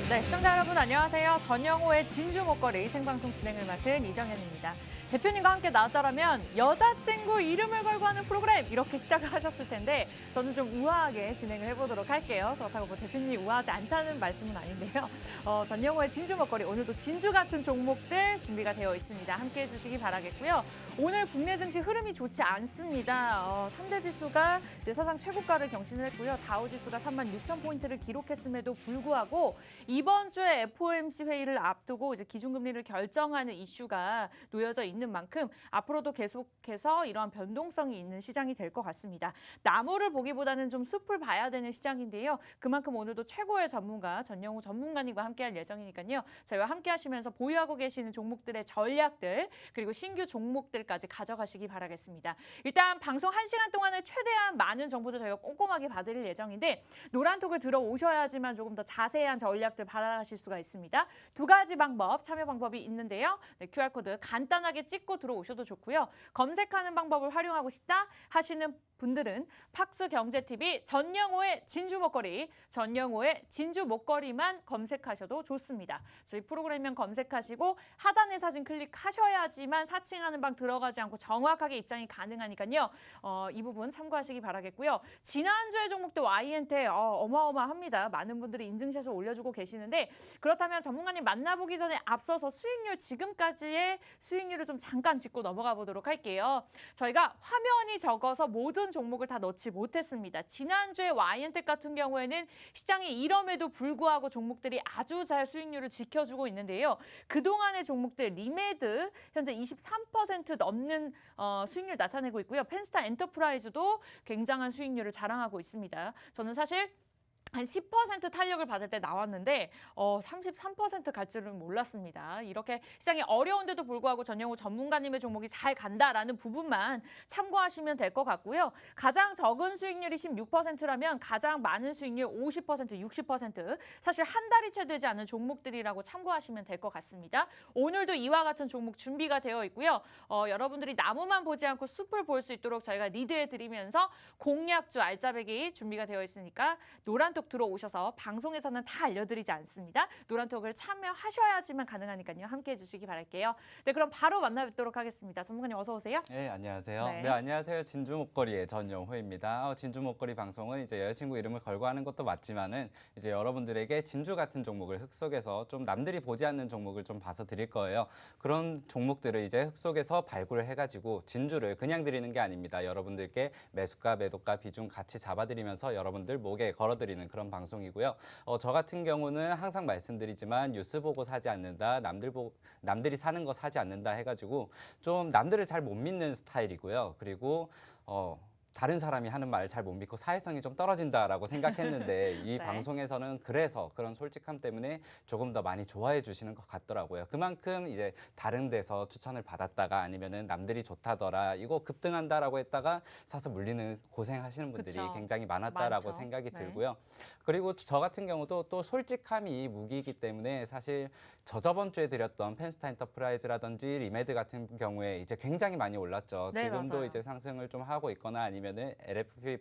네, 시청자 여러분 안녕하세요. 전영호의 진주 목걸이 생방송 진행을 맡은 이정현입니다. 대표님과 함께 나왔더라면 여자친구 이름을 걸고 하는 프로그램 이렇게 시작을 하셨을 텐데 저는 좀 우아하게 진행을 해보도록 할게요. 그렇다고 뭐 대표님이 우아하지 않다는 말씀은 아닌데요. 전영호의 진주 목걸이 오늘도 진주 같은 종목들 준비가 되어 있습니다. 함께해 주시기 바라겠고요. 오늘 국내 증시 흐름이 좋지 않습니다. 3대 지수가 이제 사상 최고가를 경신을 했고요. 다우 지수가 36,000포인트를 기록했음에도 불구하고 이번 주에 FOMC 회의를 앞두고 이제 기준금리를 결정하는 이슈가 놓여져 있는 만큼 앞으로도 계속해서 이러한 변동성이 있는 시장이 될 것 같습니다. 나무를 보기보다는 좀 숲을 봐야 되는 시장인데요. 그만큼 오늘도 최고의 전문가 전영호 전문가님과 함께할 예정이니까요. 저희와 함께하시면서 보유하고 계시는 종목들의 전략들 그리고 신규 종목들까지 가져가시기 바라겠습니다. 일단 방송 1시간 동안에 최대한 많은 정보들 저희가 꼼꼼하게 봐드릴 예정인데 노란톡을 들어오셔야지만 조금 더 자세한 전략들 받아가실 수가 있습니다. 두 가지 방법, 참여 방법이 있는데요. 네, QR코드 간단하게 찍고 들어오셔도 좋고요. 검색하는 방법을 활용하고 싶다 하시는 분들은 팍스경제TV 전영호의 진주 목걸이, 전영호의 진주 목걸이만 검색하셔도 좋습니다. 저희 프로그램명 검색하시고 하단의 사진 클릭하셔야지만 사칭하는 방 들어가지 않고 정확하게 입장이 가능하니까요. 이 부분 참고하시기 바라겠고요. 지난주의 종목도 YNT 어마어마합니다. 많은 분들이 인증샷을 올려주고 계시는데 그렇다면 전문가님 만나보기 전에 앞서서 수익률 지금까지의 수익률을 좀 잠깐 짚고 넘어가 보도록 할게요. 저희가 화면이 적어서 모든 종목을 다 넣지 못했습니다. 지난주에 YN텍 같은 경우에는 시장이 이럼에도 불구하고 종목들이 아주 잘 수익률을 지켜주고 있는데요. 그동안의 종목들 리메드 현재 23% 넘는 수익률 나타내고 있고요. 펜스타 엔터프라이즈도 굉장한 수익률을 자랑하고 있습니다. 저는 사실 한 10% 탄력을 받을 때 나왔는데 33%갈 줄은 몰랐습니다. 이렇게 시장이 어려운데도 불구하고 전영호 전문가님의 종목이 잘 간다라는 부분만 참고하시면 될 것 같고요. 가장 적은 수익률이 16%라면 가장 많은 수익률 50%, 60% 사실 한 달이 채 되지 않은 종목들이라고 참고하시면 될 것 같습니다. 오늘도 이와 같은 종목 준비가 되어 있고요. 여러분들이 나무만 보지 않고 숲을 볼 수 있도록 저희가 리드해드리면서 공략주 알짜배기 준비가 되어 있으니까 노란톡 들어오셔서 방송에서는 다 알려드리지 않습니다. 노란톡을 참여하셔야지만 가능하니까요. 함께해 주시기 바랄게요. 네, 그럼 바로 만나뵙도록 하겠습니다. 전문가님 어서 오세요. 네, 안녕하세요. 네. 네, 안녕하세요. 진주 목걸이의 전영호입니다. 진주 목걸이 방송은 이제 여자친구 이름을 걸고 하는 것도 맞지만은 이제 여러분들에게 진주 같은 종목을 흙 속에서 좀 남들이 보지 않는 종목을 좀 봐서 드릴 거예요. 그런 종목들을 이제 흙 속에서 발굴을 해가지고 진주를 그냥 드리는 게 아닙니다. 여러분들께 매수가, 매도가 비중 같이 잡아드리면서 여러분들 목에 걸어드리는 그런 방송이고요. 저 같은 경우는 항상 말씀드리지만 뉴스 보고 사지 않는다, 남들이 사는 거 사지 않는다 해가지고 좀 남들을 잘 못 믿는 스타일이고요. 그리고 다른 사람이 하는 말 잘 못 믿고 사회성이 좀 떨어진다라고 생각했는데 이 네. 방송에서는 그래서 그런 솔직함 때문에 조금 더 많이 좋아해 주시는 것 같더라고요. 그만큼 이제 다른 데서 추천을 받았다가 아니면은 남들이 좋다더라, 이거 급등한다라고 했다가 사서 물리는 고생하시는 분들이 그쵸. 굉장히 많았다라고 많죠. 생각이 네. 들고요. 그리고 저 같은 경우도 또 솔직함이 무기이기 때문에 사실 저번 주에 드렸던 펜스타 엔터프라이즈라든지 리메드 같은 경우에 이제 굉장히 많이 올랐죠. 네, 지금도 맞아요. 이제 상승을 좀 하고 있거나 아니면은 LFP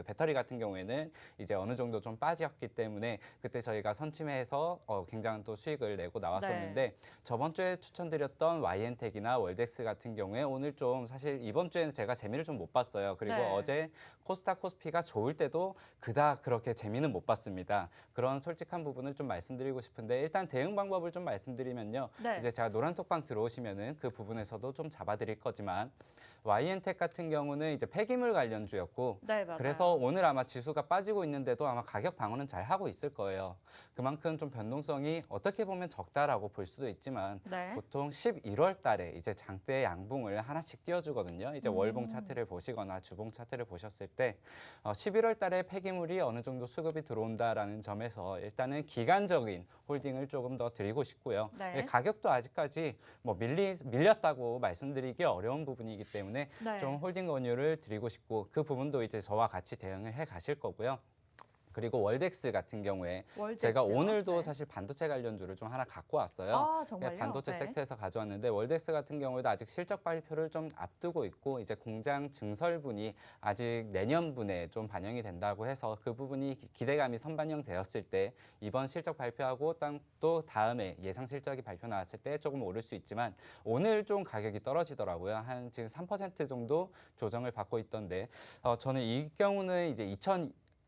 배터리 같은 경우에는 이제 어느 정도 좀 빠졌기 때문에 그때 저희가 선침해서 굉장한 또 수익을 내고 나왔었는데 네. 저번 주에 추천드렸던 YN텍이나 월덱스 같은 경우에 오늘 좀 사실 이번 주에는 제가 재미를 좀 못 봤어요. 그리고 네. 어제 코스닥 코스피가 좋을 때도 그닥 그렇게 재미는 못 봤습니다. 그런 솔직한 부분을 좀 말씀드리고 싶은데 일단 대응 방법을 좀 말씀드리면요. 네. 이제 제가 노란톡방 들어오시면은 그 부분에서도 좀 잡아드릴 거지만 YN텍 같은 경우는 이제 폐기물 관련주였고 네, 맞아요. 그래서 오늘 아마 지수가 빠지고 있는데도 아마 가격 방어는 잘 하고 있을 거예요. 그만큼 좀 변동성이 어떻게 보면 적다라고 볼 수도 있지만 네. 보통 11월 달에 이제 장대 양봉을 하나씩 띄워주거든요. 이제 월봉 차트를 보시거나 주봉 차트를 보셨을 때 11월 달에 폐기물이 어느 정도 수급이 들어온다라는 점에서 일단은 기간적인 홀딩을 조금 더 드리고 싶고요. 네. 가격도 아직까지 뭐 밀렸다고 말씀드리기 어려운 부분이기 때문에 네. 좀 홀딩 권유를 드리고 싶고 그 부분도 이제 저와 같이 대응을 해 가실 거고요. 그리고 월덱스 같은 경우에 월덱스요? 제가 오늘도 네. 사실 반도체 관련주를 좀 하나 갖고 왔어요. 아, 정말요? 반도체 네. 섹터에서 가져왔는데 월덱스 같은 경우에도 아직 실적 발표를 좀 앞두고 있고 이제 공장 증설분이 아직 내년분에 좀 반영이 된다고 해서 그 부분이 기대감이 선반영되었을 때 이번 실적 발표하고 또 다음에 예상 실적이 발표 나왔을 때 조금 오를 수 있지만 오늘 좀 가격이 떨어지더라고요. 한 지금 3% 정도 조정을 받고 있던데 저는 이 경우는 이제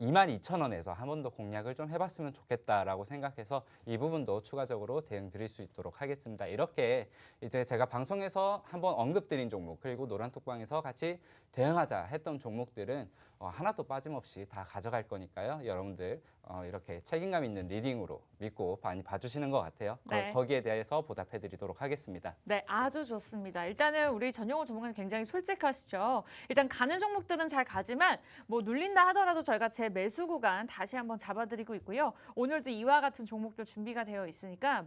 22,000원에서 한 번 더 공략을 좀 해봤으면 좋겠다라고 생각해서 이 부분도 추가적으로 대응 드릴 수 있도록 하겠습니다. 이렇게 이제 제가 방송에서 한번 언급드린 종목 그리고 노란톡방에서 같이 대응하자 했던 종목들은 하나도 빠짐없이 다 가져갈 거니까요. 여러분들 이렇게 책임감 있는 리딩으로 믿고 많이 봐주시는 것 같아요. 네. 거기에 대해서 보답해드리도록 하겠습니다. 네, 아주 좋습니다. 일단은 우리 전용호 전문가님 굉장히 솔직하시죠. 일단 가는 종목들은 잘 가지만 뭐 눌린다 하더라도 저희가 제 매수 구간 다시 한번 잡아드리고 있고요. 오늘도 이와 같은 종목들 준비가 되어 있으니까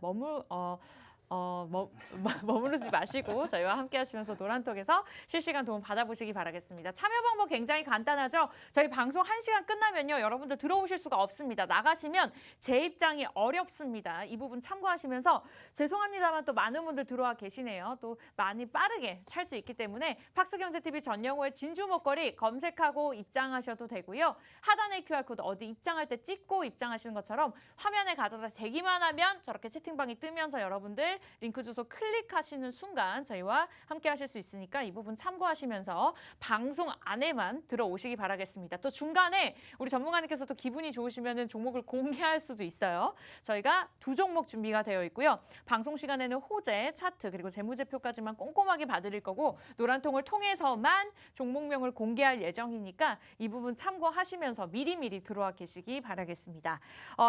머무르지 마시고 저희와 함께 하시면서 노란톡에서 실시간 도움 받아보시기 바라겠습니다. 참여 방법 굉장히 간단하죠. 저희 방송 1시간 끝나면요. 여러분들 들어오실 수가 없습니다. 나가시면 제 입장이 어렵습니다. 이 부분 참고하시면서 죄송합니다만 또 많은 분들 들어와 계시네요. 또 많이 빠르게 찰 수 있기 때문에 팍스경제TV 전영호의 진주 목걸이 검색하고 입장하셔도 되고요. 하단의 QR코드 어디 입장할 때 찍고 입장하시는 것처럼 화면에 가져다 대기만 하면 저렇게 채팅방이 뜨면서 여러분들 링크 주소 클릭하시는 순간 저희와 함께 하실 수 있으니까 이 부분 참고하시면서 방송 안에만 들어오시기 바라겠습니다. 또 중간에 우리 전문가님께서 또 기분이 좋으시면 종목을 공개할 수도 있어요. 저희가 2종목 준비가 되어 있고요. 방송 시간에는 호재, 차트 그리고 재무제표까지만 꼼꼼하게 봐드릴 거고 노란통을 통해서만 종목명을 공개할 예정이니까 이 부분 참고하시면서 미리미리 들어와 계시기 바라겠습니다.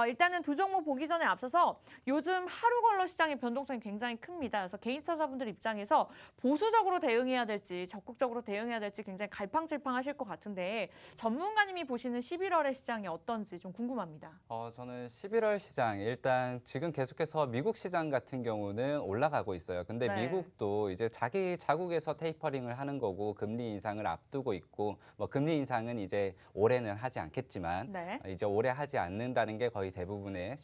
일단은 2종목 보기 전에 앞서서 요즘 하루 걸러 시장의 변동성이 굉장히 큽니다. 그래서 개인 투자자분들 입장에서 보수적으로 대응해야 될지 적극적으로 대응해야 될지 굉장히 갈팡질팡하실 것 같은데 전문가님이 보시는 11월의 시장이 어떤지 좀 궁금합니다. 저는 11월 시장 일단 지금 계속해서 미국 시장 같은 경우는 올라가고 있어요. 근데 네. 미국도 이제 자기 자국에서 테이퍼링을 하는 거고 금리 인상을 앞두고 있고 뭐 금리 인상은 이제 올해는 하지 않겠지만 네. 이제 올해 하지 않는다는 게 거의 대부분의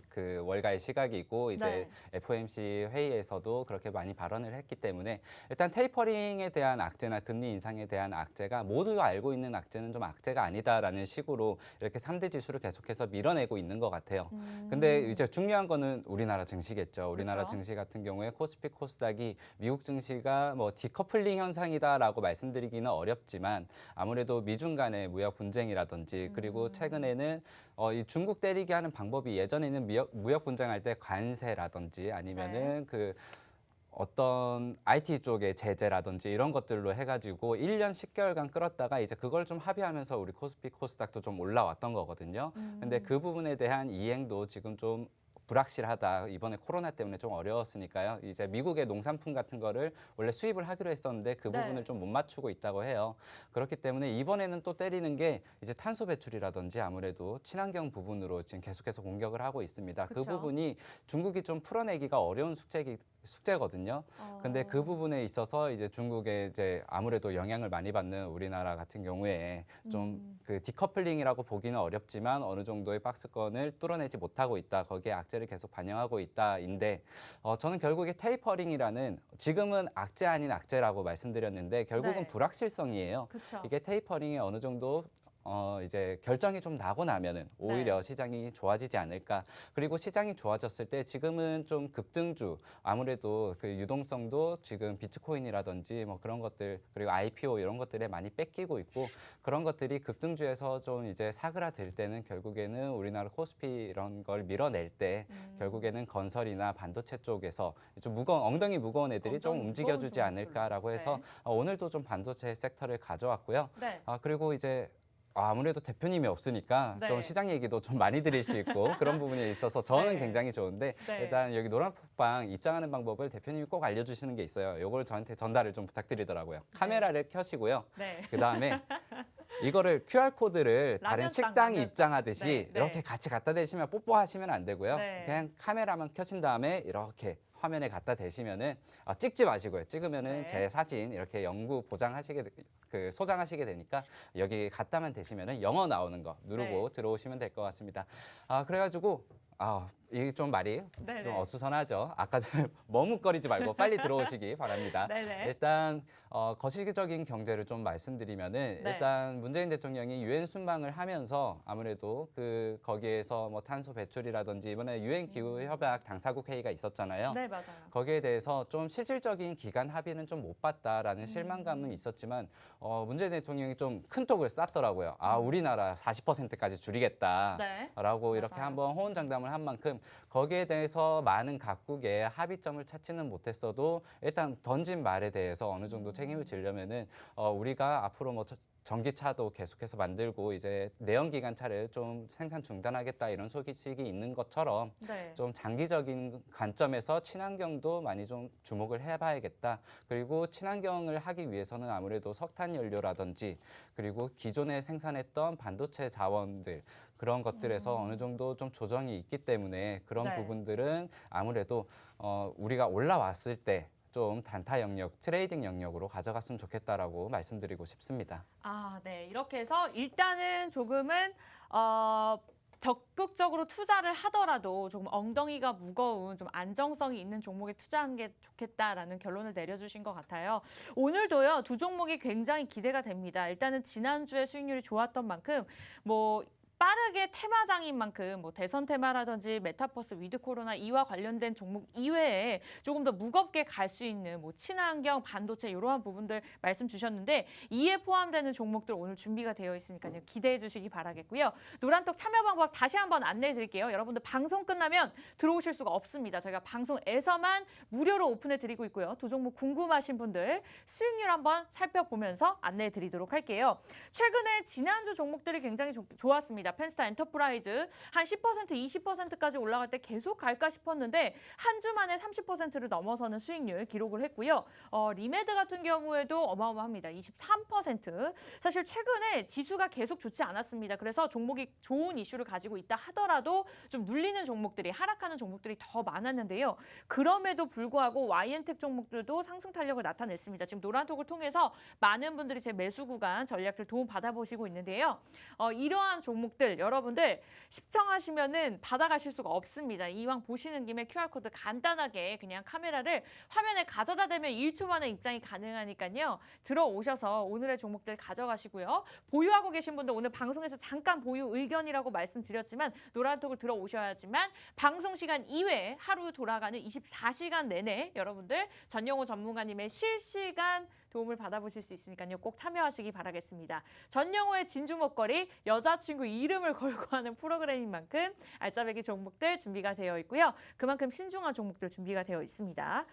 그 월가의 시각이고 이제 FOMC 회의에서도 그렇게 많이 발언을 했기 때문에 일단 테이퍼링에 대한 악재나 금리 인상에 대한 악재가 모두가 알고 있는 악재는 좀 악재가 아니다라는 식으로 이렇게 3대 지수를 계속해서 밀어내고 있는 것 같아요. 근데 이제 중요한 거는 우리나라 증시겠죠. 우리나라 그렇죠. 증시 같은 경우에 코스피 코스닥이 미국 증시가 뭐 디커플링 현상이다라고 말씀드리기는 어렵지만 아무래도 미중 간의 무역 분쟁이라든지 그리고 최근에는 이 중국 때리게 하는 방법이 예전에는 무역 분쟁할 때 관세라든지 아니면은 그 어떤 IT 쪽의 제재라든지 이런 것들로 해가지고 1년 10개월간 끌었다가 이제 그걸 좀 합의하면서 우리 코스피 코스닥도 좀 올라왔던 거거든요. 근데 그 부분에 대한 이행도 지금 좀 불확실하다. 이번에 코로나 때문에 좀 어려웠으니까요. 이제 미국의 농산품 같은 거를 원래 수입을 하기로 했었는데 그 부분을 좀 못 맞추고 있다고 해요. 그렇기 때문에 이번에는 또 때리는 게 이제 탄소 배출이라든지 아무래도 친환경 부분으로 지금 계속해서 공격을 하고 있습니다. 그 그쵸. 부분이 중국이 좀 풀어내기가 어려운 숙제거든요. 근데 그 부분에 있어서 이제 중국에 이제 아무래도 영향을 많이 받는 우리나라 같은 경우에 좀 그 디커플링이라고 보기는 어렵지만 어느 정도의 박스권을 뚫어내지 못하고 있다. 거기에 악재를 계속 반영하고 있다인데 저는 결국에 테이퍼링이라는 지금은 악재 아닌 악재라고 말씀드렸는데 결국은 네. 불확실성이에요. 그쵸. 이게 테이퍼링이 어느 정도 이제 결정이 좀 나고 나면은 오히려 시장이 좋아지지 않을까. 그리고 시장이 좋아졌을 때 지금은 좀 급등주 아무래도 그 유동성도 지금 비트코인이라든지 뭐 그런 것들 그리고 IPO 이런 것들에 많이 뺏기고 있고 그런 것들이 급등주에서 좀 이제 사그라들 때는 결국에는 우리나라 코스피 이런 걸 밀어낼 때 결국에는 건설이나 반도체 쪽에서 좀 엉덩이 무거운 애들이 좀 엉덩이 움직여주지 무거운 않을까라고 해서 네. 오늘도 좀 반도체 섹터를 가져왔고요. 네. 그리고 이제 아무래도 대표님이 없으니까 네. 좀 시장 얘기도 좀 많이 드릴 수 있고 그런 부분에 있어서 저는 네. 굉장히 좋은데 네. 일단 여기 노란톡방 입장하는 방법을 대표님이 꼭 알려주시는 게 있어요. 이걸 저한테 전달을 좀 부탁드리더라고요. 카메라를 켜시고요. 네. 그다음에 이거를 QR코드를 다른 라면 식당에 라면. 입장하듯이 네, 네. 이렇게 같이 갖다 대시면 뽀뽀하시면 안 되고요. 네. 그냥 카메라만 켜신 다음에 이렇게 화면에 갖다 대시면은 찍지 마시고요. 찍으면은 네. 제 사진 이렇게 영구 소장하시게 되니까 여기 갖다만 대시면은 영어 나오는 거 누르고 네. 들어오시면 될 것 같습니다. 그래가지고 이게 좀 말이 네네. 좀 어수선하죠. 아까 전에 머뭇거리지 말고 빨리 들어오시기 바랍니다. 네네. 일단 거시적인 경제를 좀 말씀드리면은 네. 일단 문재인 대통령이 유엔 순방을 하면서 아무래도 거기에서 뭐 탄소 배출이라든지 이번에 유엔 기후 협약 당사국 회의가 있었잖아요. 네, 맞아요. 거기에 대해서 좀 실질적인 기간 합의는 좀 못 봤다라는 실망감은 있었지만 문재인 대통령이 좀 큰 톡을 쐈더라고요. 우리나라 40%까지 줄이겠다라고 네. 이렇게 맞아요. 한번 호언장담을 한 만큼 거기에 대해서 많은 각국의 합의점을 찾지는 못했어도 일단 던진 말에 대해서 어느 정도 책임을 지려면은 우리가 앞으로 뭐 전기차도 계속해서 만들고 이제 내연기관 차를 좀 생산 중단하겠다 이런 소식이 있는 것처럼 네. 좀 장기적인 관점에서 친환경도 많이 좀 주목을 해봐야겠다. 그리고 친환경을 하기 위해서는 아무래도 석탄 연료라든지 그리고 기존에 생산했던 반도체 자원들 그런 것들에서 어느 정도 좀 조정이 있기 때문에 그런 네. 부분들은 아무래도 우리가 올라왔을 때 좀 단타 영역, 트레이딩 영역으로 가져갔으면 좋겠다라고 말씀드리고 싶습니다. 네. 이렇게 해서 일단은 조금은 적극적으로 투자를 하더라도 조금 엉덩이가 무거운 좀 안정성이 있는 종목에 투자하는 게 좋겠다라는 결론을 내려주신 것 같아요. 오늘도요, 두 종목이 굉장히 기대가 됩니다. 일단은 지난주에 수익률이 좋았던 만큼 빠르게 테마장인 만큼 대선 테마라든지 메타버스, 위드 코로나 이와 관련된 종목 이외에 조금 더 무겁게 갈 수 있는 친환경, 반도체 이러한 부분들 말씀 주셨는데 이에 포함되는 종목들 오늘 준비가 되어 있으니까요. 기대해 주시기 바라겠고요. 노란톡 참여 방법 다시 한번 안내해 드릴게요. 여러분들 방송 끝나면 들어오실 수가 없습니다. 저희가 방송에서만 무료로 오픈해 드리고 있고요. 두 종목 궁금하신 분들 수익률 한번 살펴보면서 안내해 드리도록 할게요. 최근에 지난주 종목들이 굉장히 좋았습니다. 펜스타 엔터프라이즈 한 10%, 20%까지 올라갈 때 계속 갈까 싶었는데 한 주 만에 30%를 넘어서는 수익률 기록을 했고요. 리메드 같은 경우에도 어마어마합니다. 23%. 사실 최근에 지수가 계속 좋지 않았습니다. 그래서 종목이 좋은 이슈를 가지고 있다 하더라도 좀 눌리는 종목들이, 하락하는 종목들이 더 많았는데요. 그럼에도 불구하고 YN텍 종목들도 상승 탄력을 나타냈습니다. 지금 노란톡을 통해서 많은 분들이 제 매수 구간 전략들 도움 받아보시고 있는데요. 이러한 종목들 여러분들 시청하시면은 받아가실 수가 없습니다. 이왕 보시는 김에 QR코드 간단하게 그냥 카메라를 화면에 가져다 대면 1초 만에 입장이 가능하니까요. 들어오셔서 오늘의 종목들 가져가시고요. 보유하고 계신 분들 오늘 방송에서 잠깐 보유 의견이라고 말씀드렸지만 노란톡을 들어오셔야지만 방송 시간 이외에 하루 돌아가는 24시간 내내 여러분들 전영호 전문가님의 실시간 도움을 받아보실 수 있으니까요. 꼭 참여하시기 바라겠습니다. 전영호의 진주 먹거리 여자친구 이름을 걸고 하는 프로그램인 만큼 알짜배기 종목들 준비가 되어 있고요. 그만큼 신중한 종목들 준비가 되어 있습니다.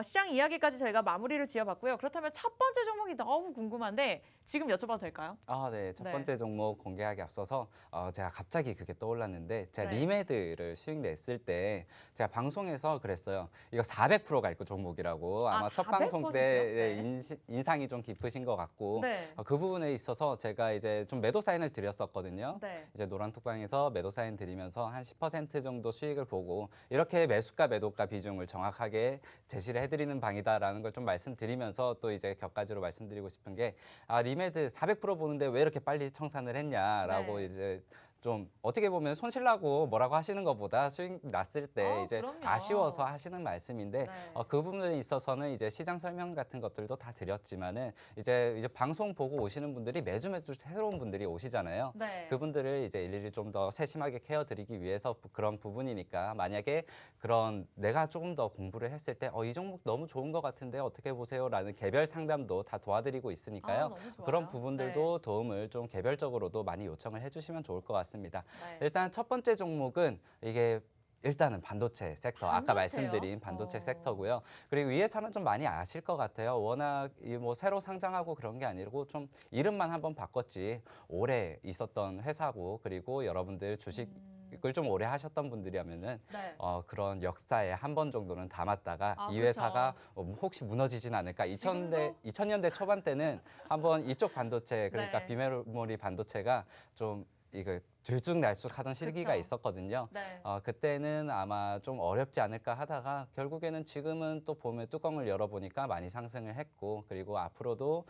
시장 이야기까지 저희가 마무리를 지어봤고요. 그렇다면 첫 번째 종목이 너무 궁금한데 지금 여쭤봐도 될까요? 네. 첫 번째 종목 공개하기 앞서서 제가 갑자기 그게 떠올랐는데 제가 네. 리메드를 수익 냈을 때 제가 방송에서 그랬어요. 이거 400%갈 거 종목이라고 아마 첫 400%? 방송 때 네. 인상이 좀 깊으신 것 같고 네. 그 부분에 있어서 제가 이제 좀 매도 사인을 드렸었거든요. 네. 이제 노란톡방에서 매도 사인 드리면서 한 10% 정도 수익을 보고 이렇게 매수가 매도가 비중을 정확하게 제시를 해드리는 방이다라는 걸 좀 말씀드리면서 또 이제 격가지로 말씀드리고 싶은 게 리메드 400% 보는데 왜 이렇게 빨리 청산을 했냐라고 네. 이제 좀 어떻게 보면 손실나고 뭐라고 하시는 것보다 수익 났을 때 이제 그럼요. 아쉬워서 하시는 말씀인데 네. 그 부분에 있어서는 이제 시장 설명 같은 것들도 다 드렸지만은 이제 방송 보고 오시는 분들이 매주 새로운 분들이 오시잖아요. 네. 그분들을 이제 일일이 좀 더 세심하게 케어드리기 위해서 그런 부분이니까 만약에 그런 내가 조금 더 공부를 했을 때 이 종목 너무 좋은 것 같은데 어떻게 보세요라는 개별 상담도 다 도와드리고 있으니까요. 너무 좋아요. 그런 부분들도 도움을 좀 개별적으로도 많이 요청을 해주시면 좋을 것 같습니다. 네. 일단 첫 번째 종목은 이게 일단은 반도체 섹터, 아까 반도체요? 말씀드린 반도체 섹터고요. 그리고 위에서는 좀 많이 아실 것 같아요. 워낙 새로 상장하고 그런 게 아니고 좀 이름만 한번 바꿨지 오래 있었던 회사고 그리고 여러분들 주식 이걸 좀 오래 하셨던 분들이라면은 네. 그런 역사에 한 번 정도는 담았다가 아, 이 그렇죠. 회사가 혹시 무너지진 않을까. 지금도? 2000년대 초반 때는 한번 이쪽 반도체 그러니까 네. 비메모리 반도체가 좀 이거 들쭉날쭉하던 시기가 그쵸. 있었거든요. 네. 그때는 아마 좀 어렵지 않을까 하다가 결국에는 지금은 또 보면 뚜껑을 열어보니까 많이 상승을 했고 그리고 앞으로도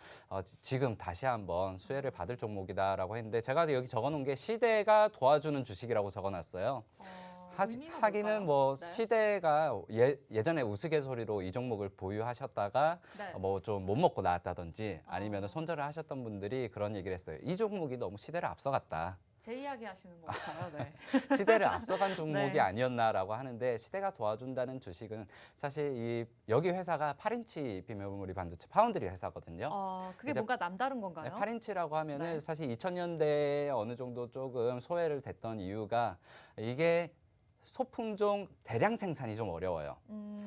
지금 다시 한번 수혜를 받을 종목이다라고 했는데 제가 여기 적어놓은 게 시대가 도와주는 주식이라고 적어놨어요. 의미가 하기는 뭘까요? 뭐 네. 시대가 예전에 우스갯소리로 이 종목을 보유하셨다가 네. 뭐 좀 못 먹고 나왔다든지 아니면 어. 손절을 하셨던 분들이 그런 얘기를 했어요. 이 종목이 너무 시대를 앞서갔다. 제 이야기 하시는 것 같아요. 네. 시대를 앞서간 종목이 네. 아니었나라고 하는데 시대가 도와준다는 주식은 사실 여기 회사가 8인치 비메모리 반도체 파운드리 회사거든요. 그게 이제 뭔가 남다른 건가요? 8인치라고 하면은 네. 사실 2000년대에 어느 정도 조금 소외를 됐던 이유가 이게 소품종 대량 생산이 좀 어려워요.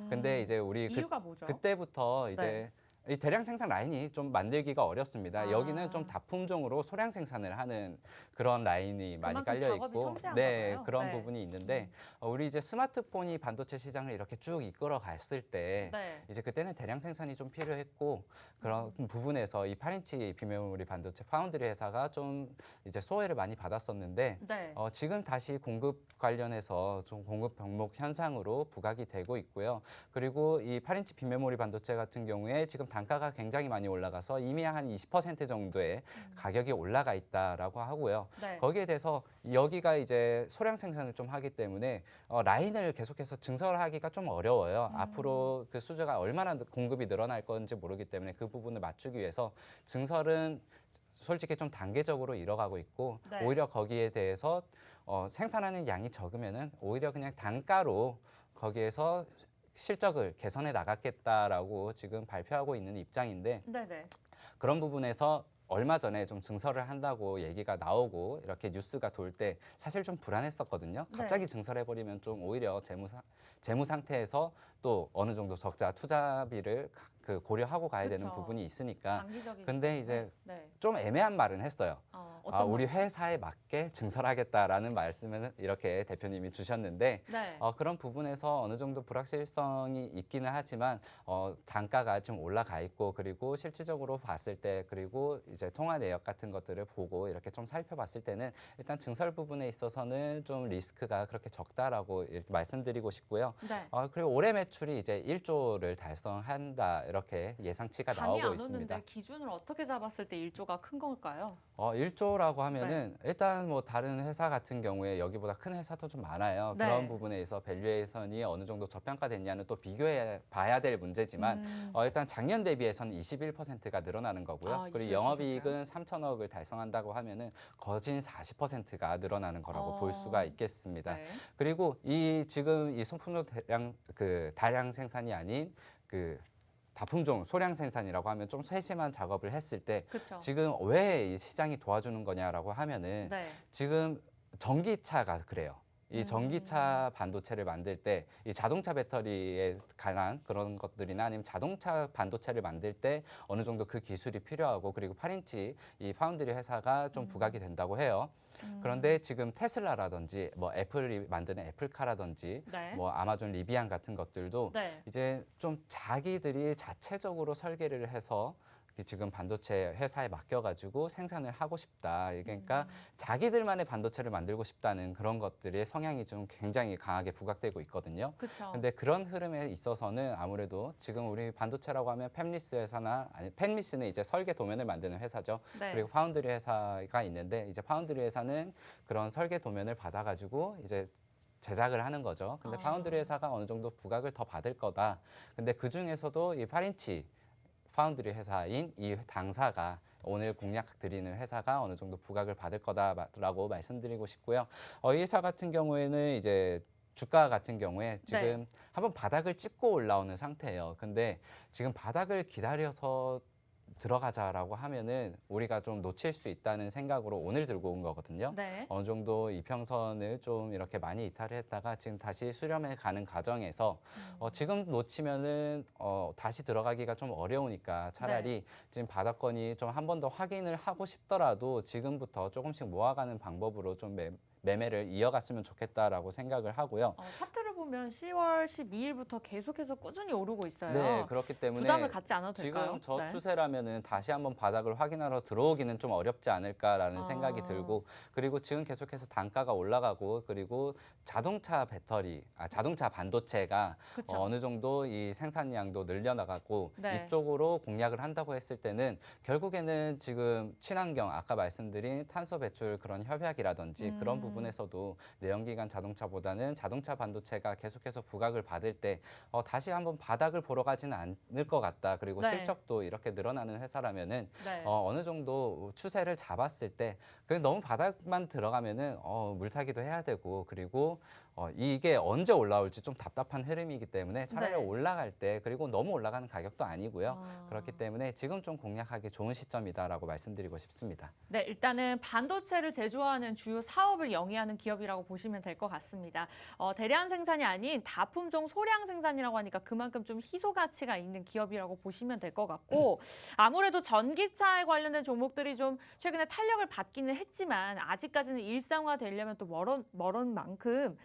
근데 이제 우리 이유가 뭐죠? 그때부터 이제 이 대량 생산 라인이 좀 만들기가 어렵습니다. 아. 여기는 좀 다품종으로 소량 생산을 하는 그런 라인이 많이 그만큼 깔려 작업이 있고, 섬세한가 네, 봐요. 그런 네. 부분이 있는데 우리 이제 스마트폰이 반도체 시장을 이렇게 쭉 이끌어 갔을 때 네. 이제 그때는 대량 생산이 좀 필요했고 그런 부분에서 이 8인치 비메모리 반도체 파운드리 회사가 좀 이제 소외를 많이 받았었는데 네. 지금 다시 공급 관련해서 좀 공급 병목 현상으로 부각이 되고 있고요. 그리고 이 8인치 비메모리 반도체 같은 경우에 지금 단가가 굉장히 많이 올라가서 이미 한 20% 정도의 가격이 올라가 있다라고 하고요. 네. 거기에 대해서 여기가 이제 소량 생산을 좀 하기 때문에 라인을 계속해서 증설하기가 좀 어려워요. 앞으로 그 수주가 얼마나 공급이 늘어날 건지 모르기 때문에 그 부분을 맞추기 위해서 증설은 솔직히 좀 단계적으로 이뤄가고 있고 네. 오히려 거기에 대해서 생산하는 양이 적으면은 오히려 그냥 단가로 거기에서 실적을 개선해 나갔겠다라고 지금 발표하고 있는 입장인데 네네. 그런 부분에서 얼마 전에 좀 증설을 한다고 얘기가 나오고 이렇게 뉴스가 돌 때 사실 좀 불안했었거든요. 네. 갑자기 증설해버리면 좀 오히려 재무 상태에서 또 어느 정도 적자 투자비를 그 고려하고 가야 되는 그쵸. 부분이 있으니까. 장기적인. 근데 이제 네. 좀 애매한 말은 했어요. 어떤 우리 말이죠? 회사에 맞게 증설하겠다라는 말씀을 이렇게 대표님이 주셨는데 네. 그런 부분에서 어느 정도 불확실성이 있기는 하지만 단가가 좀 올라가 있고 그리고 실질적으로 봤을 때 그리고 이제 통화 내역 같은 것들을 보고 이렇게 좀 살펴봤을 때는 일단 증설 부분에 있어서는 좀 리스크가 그렇게 적다라고 이렇게 말씀드리고 싶고요. 네. 그리고 올해 매출이 이제 1조를 달성한다 이렇게 예상치가 감이 나오고 안 있습니다. 오는데 기준을 어떻게 잡았을 때 1조가 큰 걸까요? 1조라고 하면은 일단 뭐 다른 회사 같은 경우에 여기보다 큰 회사도 좀 많아요. 네. 그런 부분에 있어 밸류에이션이 어느 정도 저평가됐냐는 또 비교해 봐야 될 문제지만 일단 작년 대비해서는 21%가 늘어나는 거고요. 그리고 21%. 영업이익은 3천억을 달성한다고 하면은 거진 40%가 늘어나는 거라고 볼 수가 있겠습니다. 네. 그리고 지금 이 소품종 다량 생산이 아닌 그 다품종 소량 생산이라고 하면 좀 세심한 작업을 했을 때 그렇죠. 지금 왜 이 시장이 도와주는 거냐라고 하면은 네. 지금 전기차가 그래요. 이 전기차 반도체를 만들 때 이 자동차 배터리에 관한 그런 것들이나 아니면 자동차 반도체를 만들 때 어느 정도 그 기술이 필요하고 그리고 8인치 이 파운드리 회사가 좀 부각이 된다고 해요. 그런데 지금 테슬라라든지 뭐 애플이 만드는 애플카라든지 네. 뭐 아마존 리비안 같은 것들도 네. 이제 좀 자기들이 자체적으로 설계를 해서 지금 반도체 회사에 맡겨가지고 생산을 하고 싶다. 그러니까 자기들만의 반도체를 만들고 싶다는 그런 것들의 성향이 좀 굉장히 강하게 부각되고 있거든요. 그렇죠. 근데 그런 흐름에 있어서는 아무래도 지금 우리 반도체라고 하면 팹리스 회사나 아니 팹리스는 이제 설계 도면을 만드는 회사죠. 네. 그리고 파운드리 회사가 있는데 이제 파운드리 회사는 그런 설계 도면을 받아가지고 이제 제작을 하는 거죠. 근데 파운드리 회사가 어느 정도 부각을 더 받을 거다. 근데 그 중에서도 이 8인치 파운드리 회사인 이 당사가 오늘 공약 드리는 회사가 어느 정도 부각을 받을 거다라고 말씀드리고 싶고요. 이 회사 같은 경우에는 이제 주가 같은 경우에 지금 한번 바닥을 찍고 올라오는 상태예요. 근데 지금 바닥을 기다려서 들어가자라고 하면은 우리가 좀 놓칠 수 있다는 생각으로 오늘 들고 온 거거든요. 네. 어느 정도 이평선을 좀 이렇게 많이 이탈을 했다가 지금 다시 수렴해 가는 과정에서 지금 놓치면은 다시 들어가기가 좀 어려우니까 차라리 지금 바닥권이 좀 한 번 더 확인을 하고 싶더라도 지금부터 조금씩 모아가는 방법으로 좀 매매를 이어갔으면 좋겠다라고 생각을 하고요. 차트를 보면 10월 12일부터 계속해서 꾸준히 오르고 있어요. 네, 그렇기 때문에 부담을 갖지 않아도 될까요? 지금 저 네. 추세라면은 다시 한번 바닥을 확인하러 들어오기는 좀 어렵지 않을까라는 생각이 들고, 그리고 지금 계속해서 단가가 올라가고, 그리고 자동차 배터리, 자동차 반도체가 그쵸. 어느 정도 이 생산량도 늘려나가고 네. 이쪽으로 공략을 한다고 했을 때는 결국에는 지금 친환경, 아까 말씀드린 탄소 배출 그런 협약이라든지 그런 부분에서도 내연기관 자동차보다는 자동차 반도체가 계속해서 부각을 받을 때 다시 한번 바닥을 보러 가지는 않을 것 같다. 그리고 네. 실적도 이렇게 늘어나는 회사라면은 네. 어느 정도 추세를 잡았을 때 그냥 너무 바닥만 들어가면은 물타기도 해야 되고, 그리고 이게 언제 올라올지 좀 답답한 흐름이기 때문에 차라리 네. 올라갈 때, 그리고 너무 올라가는 가격도 아니고요. 아. 그렇기 때문에 지금 좀 공략하기 좋은 시점이다라고 말씀드리고 싶습니다. 네, 일단은 반도체를 제조하는 주요 사업을 영위하는 기업이라고 보시면 될 것 같습니다. 대량 생산이 아닌 다품종 소량 생산이라고 하니까 그만큼 좀 희소 가치가 있는 기업이라고 보시면 될 것 같고, 아무래도 전기차에 관련된 종목들이 좀 최근에 탄력을 받기는 했지만 아직까지는 일상화되려면 또 멀은 만큼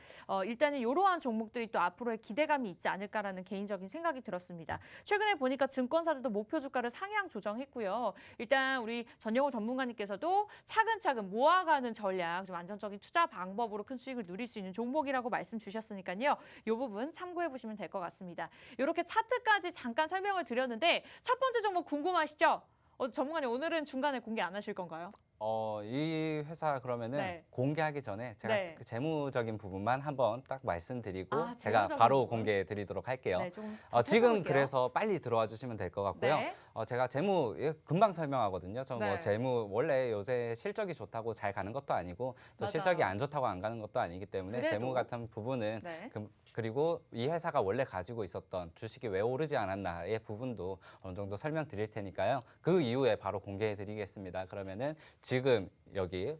일단은 이러한 종목들이 또 앞으로의 기대감이 있지 않을까라는 개인적인 생각이 들었습니다. 최근에 보니까 증권사들도 목표 주가를 상향 조정했고요. 일단 우리 전영호 전문가님께서도 차근차근 모아가는 전략, 좀 안정적인 투자 방법으로 큰 수익을 누릴 수 있는 종목이라고 말씀 주셨으니까요. 이 부분 참고해 보시면 될 것 같습니다. 이렇게 차트까지 잠깐 설명을 드렸는데 첫 번째 종목 궁금하시죠? 전문가님 오늘은 중간에 공개 안 하실 건가요? 이 회사 그러면은 네. 공개하기 전에 제가 네. 그 재무적인 부분만 한번 딱 말씀드리고 아, 제가 재무적인 바로 부분? 공개해 드리도록 할게요. 네, 좀 지금 살펴볼게요. 그래서 빨리 들어와 주시면 될 것 같고요. 네. 제가 재무 금방 설명하거든요. 저 네. 재무 원래 요새 실적이 좋다고 잘 가는 것도 아니고 또 맞아요. 실적이 안 좋다고 안 가는 것도 아니기 때문에 그래도. 재무 같은 부분은 네. 그리고 이 회사가 원래 가지고 있었던 주식이 왜 오르지 않았나의 부분도 어느 정도 설명드릴 테니까요. 그 이후에 바로 공개해 드리겠습니다. 그러면은 지금 여기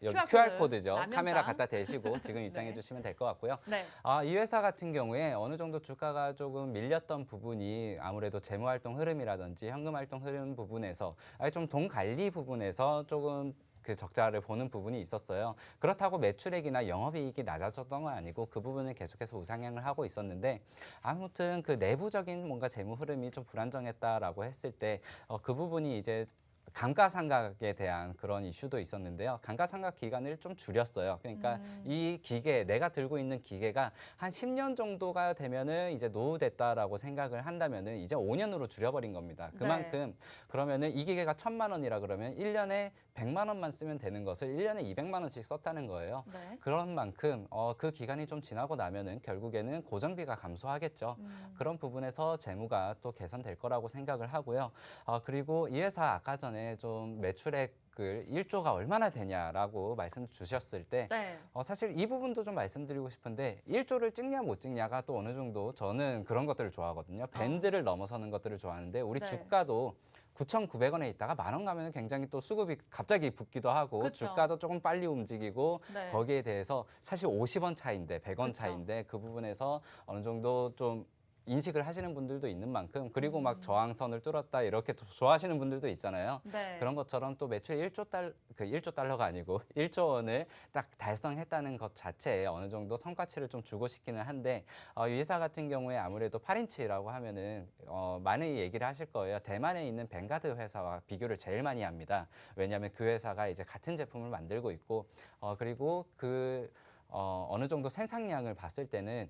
여기 QR 코드죠. 라면빵. 카메라 갖다 대시고 지금 입장해 네. 주시면 될 것 같고요. 네. 이 회사 같은 경우에 어느 정도 주가가 조금 밀렸던 부분이 아무래도 재무활동 흐름이라든지 현금활동 흐름 부분에서 좀 돈 관리 부분에서 조금 그 적자를 보는 부분이 있었어요. 그렇다고 매출액이나 영업이익이 낮아졌던 건 아니고 그 부분은 계속해서 우상향을 하고 있었는데, 아무튼 그 내부적인 뭔가 재무 흐름이 좀 불안정했다라고 했을 때 그 부분이 이제 감가상각에 대한 그런 이슈도 있었는데요. 감가상각 기간을 좀 줄였어요. 그러니까 이 기계, 내가 들고 있는 기계가 한 10년 정도가 되면은 이제 노후됐다라고 생각을 한다면은 이제 5년으로 줄여버린 겁니다. 그만큼 그러면은 이 기계가 1,000만 원이라 그러면 1년에 100만 원만 쓰면 되는 것을 1년에 200만 원씩 썼다는 거예요. 네. 그런 만큼 그 기간이 좀 지나고 나면은 결국에는 고정비가 감소하겠죠. 그런 부분에서 재무가 또 개선될 거라고 생각을 하고요. 그리고 이 회사 아까 전에 좀 매출액을 1조가 얼마나 되냐라고 말씀 주셨을 때 네. 사실 이 부분도 좀 말씀드리고 싶은데 1조를 찍냐 못 찍냐가 또 어느 정도 저는 그런 것들을 좋아하거든요. 밴드를 넘어서는 것들을 좋아하는데 우리 네. 주가도 9,900원에 있다가 10,000원 가면 굉장히 또 수급이 갑자기 붙기도 하고 그쵸. 주가도 조금 빨리 움직이고 네. 거기에 대해서 사실 50원 차이인데 100원 그쵸. 차이인데 그 부분에서 어느 정도 좀 인식을 하시는 분들도 있는 만큼, 그리고 막 저항선을 뚫었다 이렇게 또 좋아하시는 분들도 있잖아요. 네. 그런 것처럼 또 매출 1조 달러가 아니고 1조 원을 딱 달성했다는 것 자체에 어느 정도 성과치를 좀 주고 싶기는 한데, 이 회사 같은 경우에 아무래도 8인치라고 하면은 많이 얘기를 하실 거예요. 대만에 있는 뱅가드 회사와 비교를 제일 많이 합니다. 왜냐하면 그 회사가 이제 같은 제품을 만들고 있고 그리고 어느 정도 생산량을 봤을 때는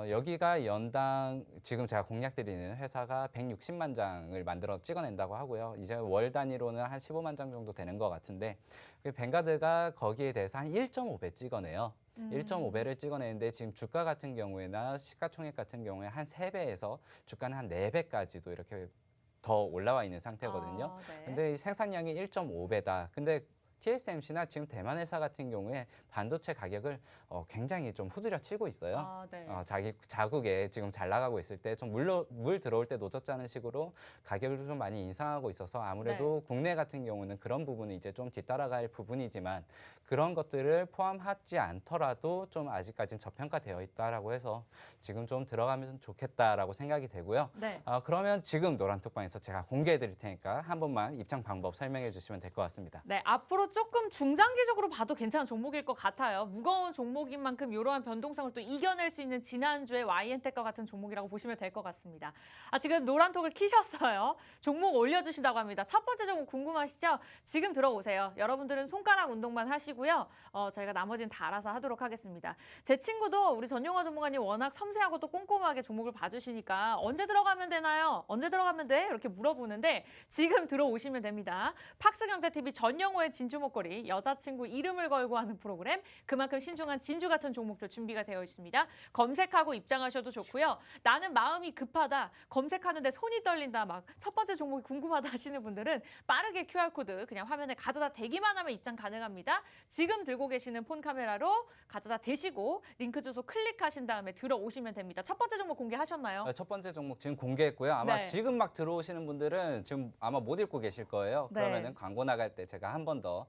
여기가 연당 지금 제가 공략드리는 회사가 160만 장을 만들어 찍어낸다고 하고요. 이제 월 단위로는 한 15만 장 정도 되는 것 같은데, 그 뱅가드가 거기에 대해서 한 1.5배 찍어내요. 1.5배를 찍어내는데 지금 주가 같은 경우에나 시가총액 같은 경우에 한 3배에서 주가는 한 4배까지도 이렇게 더 올라와 있는 상태거든요. 네. 근데 이 생산량이 1.5배다. 근데 TSMC나 지금 대만 회사 같은 경우에 반도체 가격을 굉장히 좀 후드려 치고 있어요. 아, 네. 자기 자국에 지금 잘 나가고 있을 때 좀 물 들어올 때 놓쳤자는 식으로 가격을 좀 많이 인상하고 있어서 아무래도 국내 같은 경우는 그런 부분이 이제 좀 뒤따라갈 부분이지만 그런 것들을 포함하지 않더라도 좀 아직까지는 저평가되어 있다라고 해서 지금 좀 들어가면 좋겠다라고 생각이 되고요. 네. 그러면 지금 노란톡방에서 제가 공개해 드릴 테니까 한 번만 입장 방법 설명해 주시면 될 것 같습니다. 네, 앞으로 조금 중장기적으로 봐도 괜찮은 종목일 것 같아요. 무거운 종목인 만큼 이러한 변동성을 또 이겨낼 수 있는 지난주의 YN텍과 같은 종목이라고 보시면 될 것 같습니다. 지금 노란톡을 키셨어요. 종목 올려주신다고 합니다. 첫 번째 종목 궁금하시죠? 지금 들어오세요. 여러분들은 손가락 운동만 하시고요. 저희가 나머지는 다 알아서 하도록 하겠습니다. 제 친구도 우리 전용화 전문가님 워낙 섬세하고 또 꼼꼼하게 종목을 봐주시니까 언제 들어가면 되나요? 언제 들어가면 돼? 이렇게 물어보는데 지금 들어오시면 됩니다. 팍스경제TV 전영호의 진주 목걸이 여자친구 이름을 걸고 하는 프로그램 그만큼 신중한 진주 같은 종목들 준비가 되어 있습니다. 검색하고 입장하셔도 좋고요. 나는 마음이 급하다. 검색하는데 손이 떨린다. 막 첫 번째 종목이 궁금하다 하시는 분들은 빠르게 QR코드 그냥 화면에 가져다 대기만 하면 입장 가능합니다. 지금 들고 계시는 폰 카메라로 가져다 대시고 링크 주소 클릭하신 다음에 들어오시면 됩니다. 첫 번째 종목 공개하셨나요? 첫 번째 종목 지금 공개했고요. 아마 네. 지금 막 들어오시는 분들은 지금 아마 못 읽고 계실 거예요. 네. 그러면은 광고 나갈 때 제가 한 번 더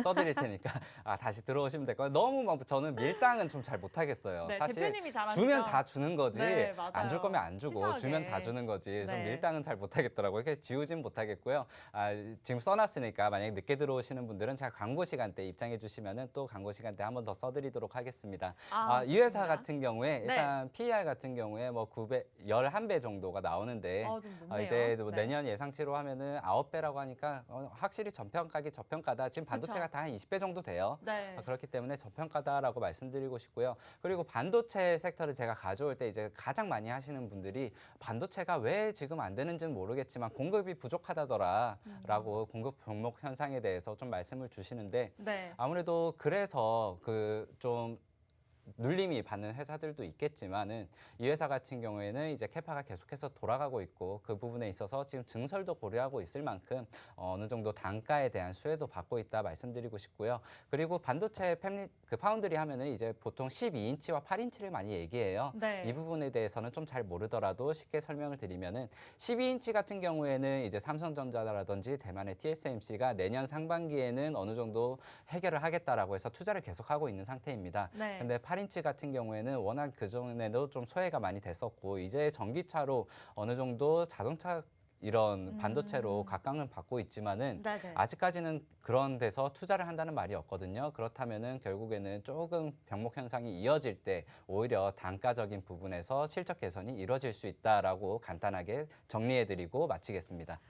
써드릴 테니까 다시 들어오시면 될 거예요. 너무 막 저는 밀당은 좀 잘 못하겠어요. 네, 사실 대표님이 잘하시죠. 주면 다 주는 거지 네, 맞아요. 안 줄 거면 안 주고 치사하게. 주면 다 주는 거지 좀 네. 밀당은 잘 못하겠더라고요. 그래서 지우진 못하겠고요. 지금 써놨으니까 만약에 늦게 들어오시는 분들은 제가 광고 시간대 입장해 주시면은 또 광고 시간대 한 번 더 써드리도록 하겠습니다. 이 회사 좋습니다. 같은 경우에 일단 PER 같은 경우에 뭐 9배, 11배 정도가 나오는데 좀 높네요. 이제 뭐 네. 내년 예상치로 하면은 9배라고 하니까 확실히 저평가기 저평가다. 지금 반도체가 그쵸. 다 한 20배 정도 돼요. 네. 그렇기 때문에 저평가다라고 말씀드리고 싶고요. 그리고 반도체 섹터를 제가 가져올 때 이제 가장 많이 하시는 분들이 반도체가 왜 지금 안 되는지는 모르겠지만 공급이 부족하다더라라고 공급 병목 현상에 대해서 좀 말씀을 주시는데 네. 아무래도 그래서 좀 눌림이 받는 회사들도 있겠지만은 이 회사 같은 경우에는 이제 캐파가 계속해서 돌아가고 있고 그 부분에 있어서 지금 증설도 고려하고 있을 만큼 어느 정도 단가에 대한 수혜도 받고 있다 말씀드리고 싶고요. 그리고 반도체 파운드리 하면은 이제 보통 12인치와 8인치를 많이 얘기해요. 네. 이 부분에 대해서는 좀 잘 모르더라도 쉽게 설명을 드리면은 12인치 같은 경우에는 이제 삼성전자라든지 대만의 TSMC가 내년 상반기에는 어느 정도 해결을 하겠다라고 해서 투자를 계속하고 있는 상태입니다. 네. 근데 8인치 같은 경우에는 워낙 그전에도 좀 소외가 많이 됐었고 이제 전기차로 어느 정도 자동차 이런 반도체로 각광을 받고 있지만은 네네. 아직까지는 그런 데서 투자를 한다는 말이 없거든요. 그렇다면은 결국에는 조금 병목 현상이 이어질 때 오히려 단가적인 부분에서 실적 개선이 이뤄질 수 있다라고 간단하게 정리해드리고 마치겠습니다.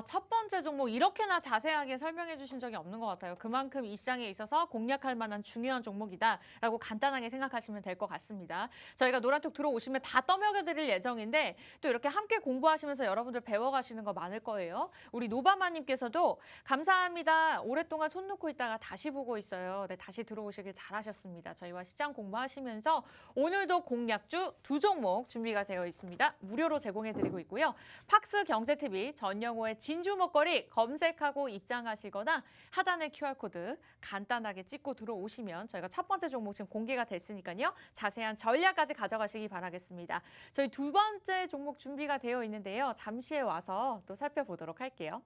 첫 번째 종목 이렇게나 자세하게 설명해 주신 적이 없는 것 같아요. 그만큼 이 시장에 있어서 공략할 만한 중요한 종목이다라고 간단하게 생각하시면 될 것 같습니다. 저희가 노란톡 들어오시면 다 떠먹여 드릴 예정인데 또 이렇게 함께 공부하시면서 여러분들 배워가시는 거 많을 거예요. 우리 노바마님께서도 감사합니다. 오랫동안 손 놓고 있다가 다시 보고 있어요. 네, 다시 들어오시길 잘하셨습니다. 저희와 시장 공부하시면서 오늘도 공략주 2종목 준비가 되어 있습니다. 무료로 제공해 드리고 있고요. 팍스경제TV 전영호의 진주 목걸이 검색하고 입장하시거나 하단의 QR코드 간단하게 찍고 들어오시면 저희가 첫 번째 종목 지금 공개가 됐으니까요. 자세한 전략까지 가져가시기 바라겠습니다. 저희 두 번째 종목 준비가 되어 있는데요. 잠시 후에 와서 또 살펴보도록 할게요.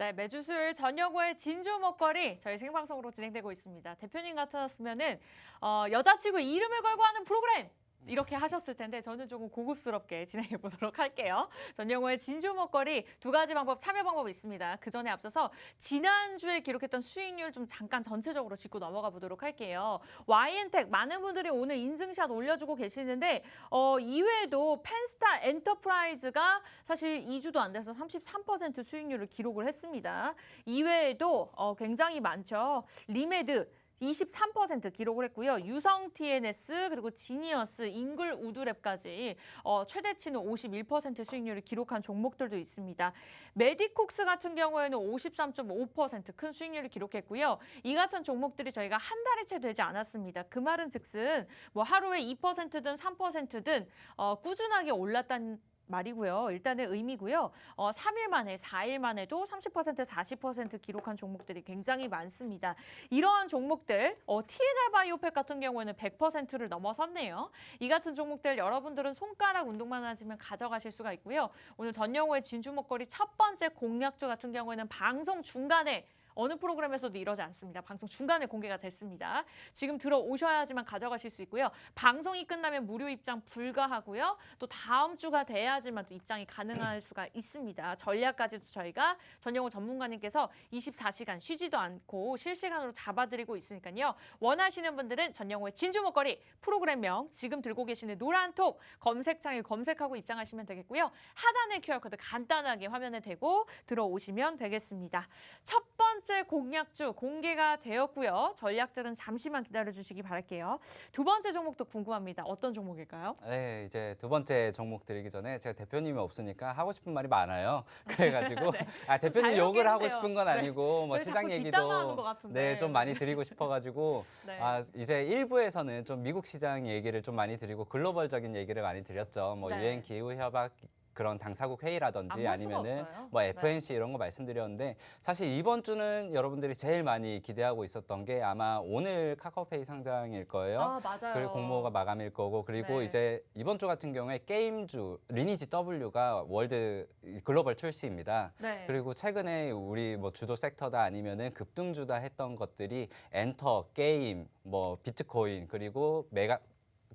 네, 매주 수요일 저녁에 진주 먹거리 저희 생방송으로 진행되고 있습니다. 대표님 같았으면은 여자치고 이름을 걸고 하는 프로그램 이렇게 하셨을 텐데 저는 조금 고급스럽게 진행해 보도록 할게요. 전영호의 진주 먹거리 두 가지 방법 참여 방법이 있습니다. 그 전에 앞서서 지난주에 기록했던 수익률 좀 잠깐 전체적으로 짚고 넘어가 보도록 할게요. YN텍 많은 분들이 오늘 인증샷 올려주고 계시는데 이외에도 펜스타 엔터프라이즈가 사실 2주도 안 돼서 33% 수익률을 기록을 했습니다. 이외에도 굉장히 많죠. 리메드 23% 기록을 했고요. 유성 TNS 그리고 지니어스, 잉글 우드랩까지 최대치는 51% 수익률을 기록한 종목들도 있습니다. 메디콕스 같은 경우에는 53.5% 큰 수익률을 기록했고요. 이 같은 종목들이 저희가 한 달이 채 되지 않았습니다. 그 말은 즉슨 뭐 하루에 2%든 3%든 꾸준하게 올랐다는 말이고요. 일단은 의미고요. 3일 만에, 4일 만에도 30%, 40% 기록한 종목들이 굉장히 많습니다. 이러한 종목들, TNR 바이오팩 같은 경우에는 100%를 넘어섰네요. 이 같은 종목들 여러분들은 손가락 운동만 하시면 가져가실 수가 있고요. 오늘 전영호의 진주 먹거리 첫 번째 공략주 같은 경우에는 방송 중간에 어느 프로그램에서도 이러지 않습니다. 방송 중간에 공개가 됐습니다. 지금 들어오셔야지만 가져가실 수 있고요. 방송이 끝나면 무료 입장 불가하고요. 또 다음 주가 돼야지만 또 입장이 가능할 수가 있습니다. 전략까지도 저희가 전영호 전문가님께서 24시간 쉬지도 않고 실시간으로 잡아드리고 있으니까요. 원하시는 분들은 전영호의 진주 먹거리 프로그램명 지금 들고 계시는 노란톡 검색창에 검색하고 입장하시면 되겠고요. 하단에 QR코드 간단하게 화면에 대고 들어오시면 되겠습니다. 첫 번째 공략주 공개가 되었고요. 전략들은 잠시만 기다려주시기 바랄게요. 두 번째 종목도 궁금합니다. 어떤 종목일까요? 네, 이제 두 번째 종목 드리기 전에 제가 대표님이 없으니까 하고 싶은 말이 많아요. 그래가지고 네. 대표님 자유롭게 욕을 하고 해주세요. 싶은 건 아니고 뭐 저희 시장 자꾸 얘기도 뒷담화하는 것 같은데. 좀 많이 드리고 싶어가지고 네. 이제 1부에서는 좀 미국 시장 얘기를 좀 많이 드리고 글로벌적인 얘기를 많이 드렸죠. 뭐 네. 유엔 기후 협약 그런 당사국 회의라든지 안볼 수가 아니면은 없어요. 뭐 네. FOMC 이런 거 말씀드렸는데 사실 이번 주는 여러분들이 제일 많이 기대하고 있었던 게 아마 오늘 카카오페이 상장일 거예요. 맞아요. 그리고 공모가 마감일 거고 그리고 네. 이제 이번 주 같은 경우에 게임주 리니지 W가 월드 글로벌 출시입니다. 네. 그리고 최근에 우리 뭐 주도 섹터다 아니면은 급등주다 했던 것들이 엔터, 게임, 뭐 비트코인 그리고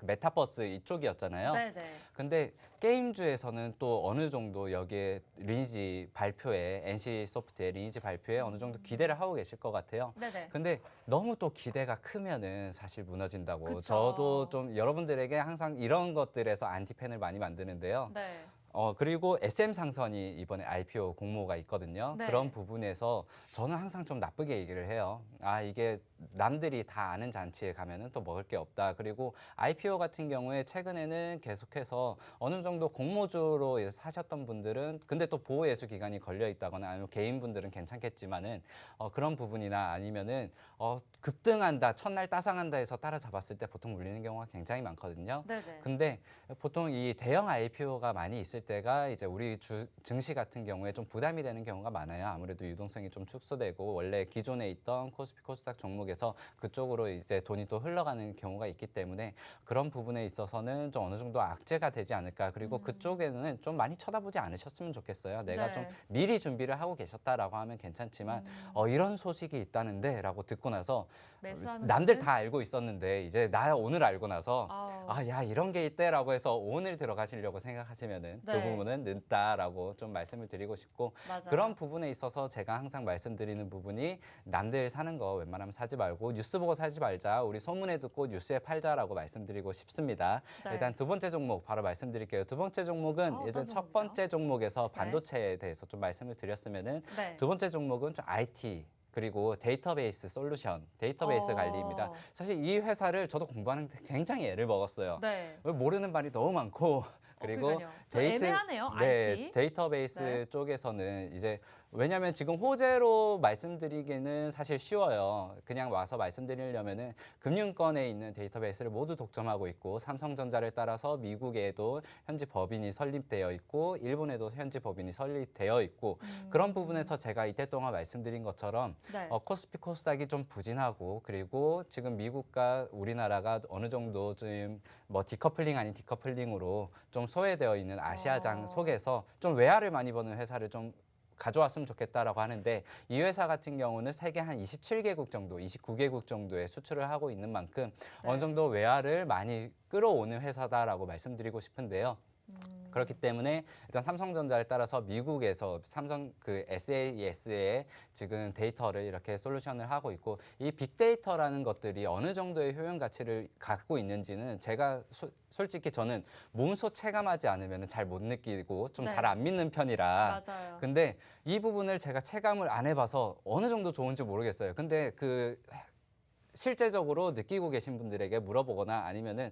메타버스 이쪽이었잖아요. 네네. 근데 게임주에서는 또 어느 정도 여기에 리니지 발표에 NC 소프트의 리니지 발표에 어느 정도 기대를 하고 계실 것 같아요. 네네. 근데 너무 또 기대가 크면은 사실 무너진다고. 그쵸. 저도 좀 여러분들에게 항상 이런 것들에서 안티팬을 많이 만드는데요. 네. 그리고 SM 상선이 이번에 IPO 공모가 있거든요. 네. 그런 부분에서 저는 항상 좀 나쁘게 얘기를 해요. 이게 남들이 다 아는 잔치에 가면은 또 먹을 게 없다. 그리고 IPO 같은 경우에 최근에는 계속해서 어느 정도 공모주로 사셨던 분들은 근데 또 보호 예수 기간이 걸려 있다거나 아니면 개인분들은 괜찮겠지만은 그런 부분이나 아니면은 급등한다, 첫날 따상한다 해서 따라잡았을 때 보통 물리는 경우가 굉장히 많거든요. 네네. 근데 보통 이 대형 IPO가 많이 있을 때가 이제 우리 증시 같은 경우에 좀 부담이 되는 경우가 많아요. 아무래도 유동성이 좀 축소되고 원래 기존에 있던 코스피 코스닥 종목에서 그쪽으로 이제 돈이 또 흘러가는 경우가 있기 때문에 그런 부분에 있어서는 좀 어느 정도 악재가 되지 않을까. 그리고 그쪽에는 좀 많이 쳐다보지 않으셨으면 좋겠어요. 내가 네. 좀 미리 준비를 하고 계셨다라고 하면 괜찮지만 이런 소식이 있다는데라고 듣고 나서 매수하는 남들 분들? 다 알고 있었는데 이제 나 오늘 알고 나서 야 이런 게 있대라고 해서 오늘 들어가시려고 생각하시면은 그 네. 부분은 늦다라고 좀 말씀을 드리고 싶고 맞아요. 그런 부분에 있어서 제가 항상 말씀드리는 부분이 남들 사는 거 웬만하면 사지 말고 뉴스 보고 사지 말자. 우리 소문에 듣고 뉴스에 팔자라고 말씀드리고 싶습니다. 네. 일단 두 번째 종목 바로 말씀드릴게요. 두 번째 종목은 어떤 예전 첫 종목이죠? 번째 종목에서 반도체에 대해서 좀 말씀을 드렸으면은 네. 두 번째 종목은 좀 IT 그리고 데이터베이스 솔루션, 데이터베이스 관리입니다. 사실 이 회사를 저도 공부하는데 굉장히 애를 먹었어요. 네. 모르는 말이 너무 많고 그리고 그러니까요. 좀 애매하네요, 네, IT. 데이터베이스 네. 쪽에서는 이제 왜냐하면 지금 호재로 말씀드리기는 사실 쉬워요. 그냥 와서 말씀드리려면은 금융권에 있는 데이터베이스를 모두 독점하고 있고 삼성전자를 따라서 미국에도 현지 법인이 설립되어 있고 일본에도 현지 법인이 설립되어 있고 그런 부분에서 제가 이때 동안 말씀드린 것처럼 네. 코스피 코스닥이 좀 부진하고 그리고 지금 미국과 우리나라가 어느 정도 좀 뭐 디커플링 아닌 디커플링으로 좀 소외되어 있는 아시아장 속에서 좀 외화를 많이 버는 회사를 좀 가져왔으면 좋겠다라고 하는데 이 회사 같은 경우는 세계 한 27개국 정도, 29개국 정도의 수출을 하고 있는 만큼 어느 정도 외화를 많이 끌어오는 회사다라고 말씀드리고 싶은데요. 그렇기 때문에 일단 삼성전자를 따라서 미국에서 삼성 그 SAS에 지금 데이터를 이렇게 솔루션을 하고 있고 이 빅데이터라는 것들이 어느 정도의 효용 가치를 갖고 있는지는 제가 솔직히 저는 몸소 체감하지 않으면 잘 못 느끼고 좀 잘 안 믿는 편이라 맞아요. 근데 이 부분을 제가 체감을 안 해봐서 어느 정도 좋은지 모르겠어요. 근데 그 실제적으로 느끼고 계신 분들에게 물어보거나 아니면은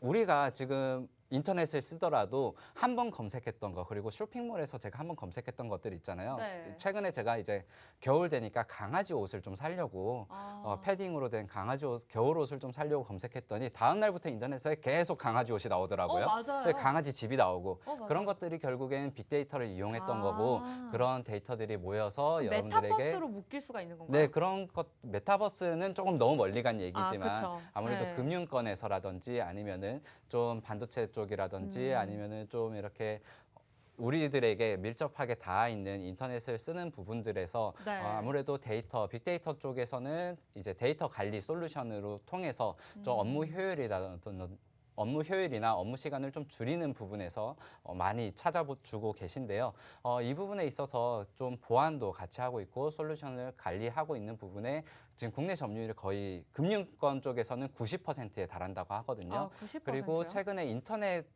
우리가 지금 인터넷을 쓰더라도 한 번 검색했던 거 그리고 쇼핑몰에서 제가 한 번 검색했던 것들 있잖아요. 네. 최근에 제가 이제 겨울 되니까 강아지 옷을 좀 사려고 패딩으로 된 강아지 옷, 겨울 옷을 좀 사려고 검색했더니 다음 날부터 인터넷에 계속 강아지 옷이 나오더라고요. 맞아요. 근데 강아지 집이 나오고 맞아요. 그런 것들이 결국엔 빅데이터를 이용했던 거고 그런 데이터들이 모여서 여러분들에게 메타버스로 묶일 수가 있는 건가요? 네, 그런 것 메타버스는 조금 너무 멀리 간 얘기지만 그쵸. 아무래도 네. 금융권에서라든지 아니면은 좀 반도체 쪽이라든지 아니면은 좀 이렇게 우리들에게 밀접하게 닿아 있는 인터넷을 쓰는 부분들에서 네. 아무래도 빅데이터 쪽에서는 이제 데이터 관리 솔루션으로 통해서 좀 업무 효율이나 업무 시간을 좀 줄이는 부분에서 많이 찾아주고 계신데요. 이 부분에 있어서 좀 보안도 같이 하고 있고 솔루션을 관리하고 있는 부분에 지금 국내 점유율이 거의 금융권 쪽에서는 90%에 달한다고 하거든요. 90%요? 그리고 최근에 인터넷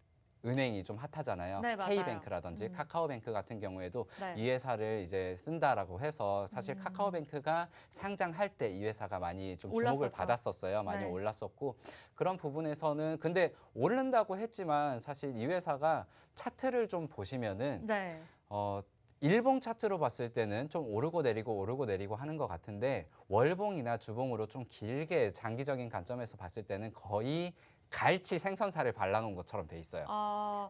은행이 좀 핫하잖아요. 네, 맞아요. K뱅크라든지 카카오뱅크 같은 경우에도 네. 이 회사를 이제 쓴다라고 해서 사실 카카오뱅크가 상장할 때 이 회사가 많이 좀 주목을 올랐었죠. 받았었어요. 많이 네. 올랐었고 그런 부분에서는 근데 오른다고 했지만 사실 이 회사가 차트를 좀 보시면은 네. 일봉 차트로 봤을 때는 좀 오르고 내리고 하는 것 같은데 월봉이나 주봉으로 좀 길게 장기적인 관점에서 봤을 때는 거의 갈치 생선살을 발라놓은 것처럼 돼 있어요.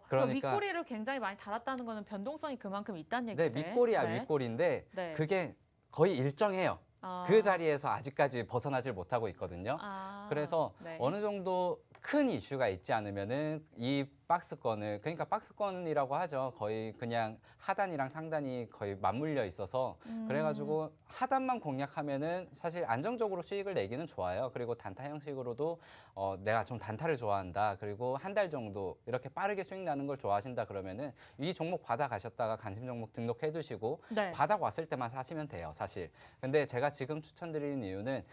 그러니까 윗꼬리를 굉장히 많이 달았다는 거는 변동성이 그만큼 있다는 네, 얘기네. 밑꼬리야 네. 윗꼬리인데 네. 그게 거의 일정해요. 그 자리에서 아직까지 벗어나질 못하고 있거든요. 그래서 네. 어느 정도 큰 이슈가 있지 않으면은 이 박스권을 그러니까 박스권이라고 하죠. 거의 그냥 하단이랑 상단이 거의 맞물려 있어서 그래가지고 하단만 공략하면은 사실 안정적으로 수익을 내기는 좋아요. 그리고 단타 형식으로도 내가 좀 단타를 좋아한다. 그리고 한 달 정도 이렇게 빠르게 수익 나는 걸 좋아하신다 그러면은 이 종목 받아 가셨다가 관심 종목 등록해 두시고 네. 바닥 왔을 때만 사시면 돼요, 사실. 근데 제가 지금 추천드리는 이유는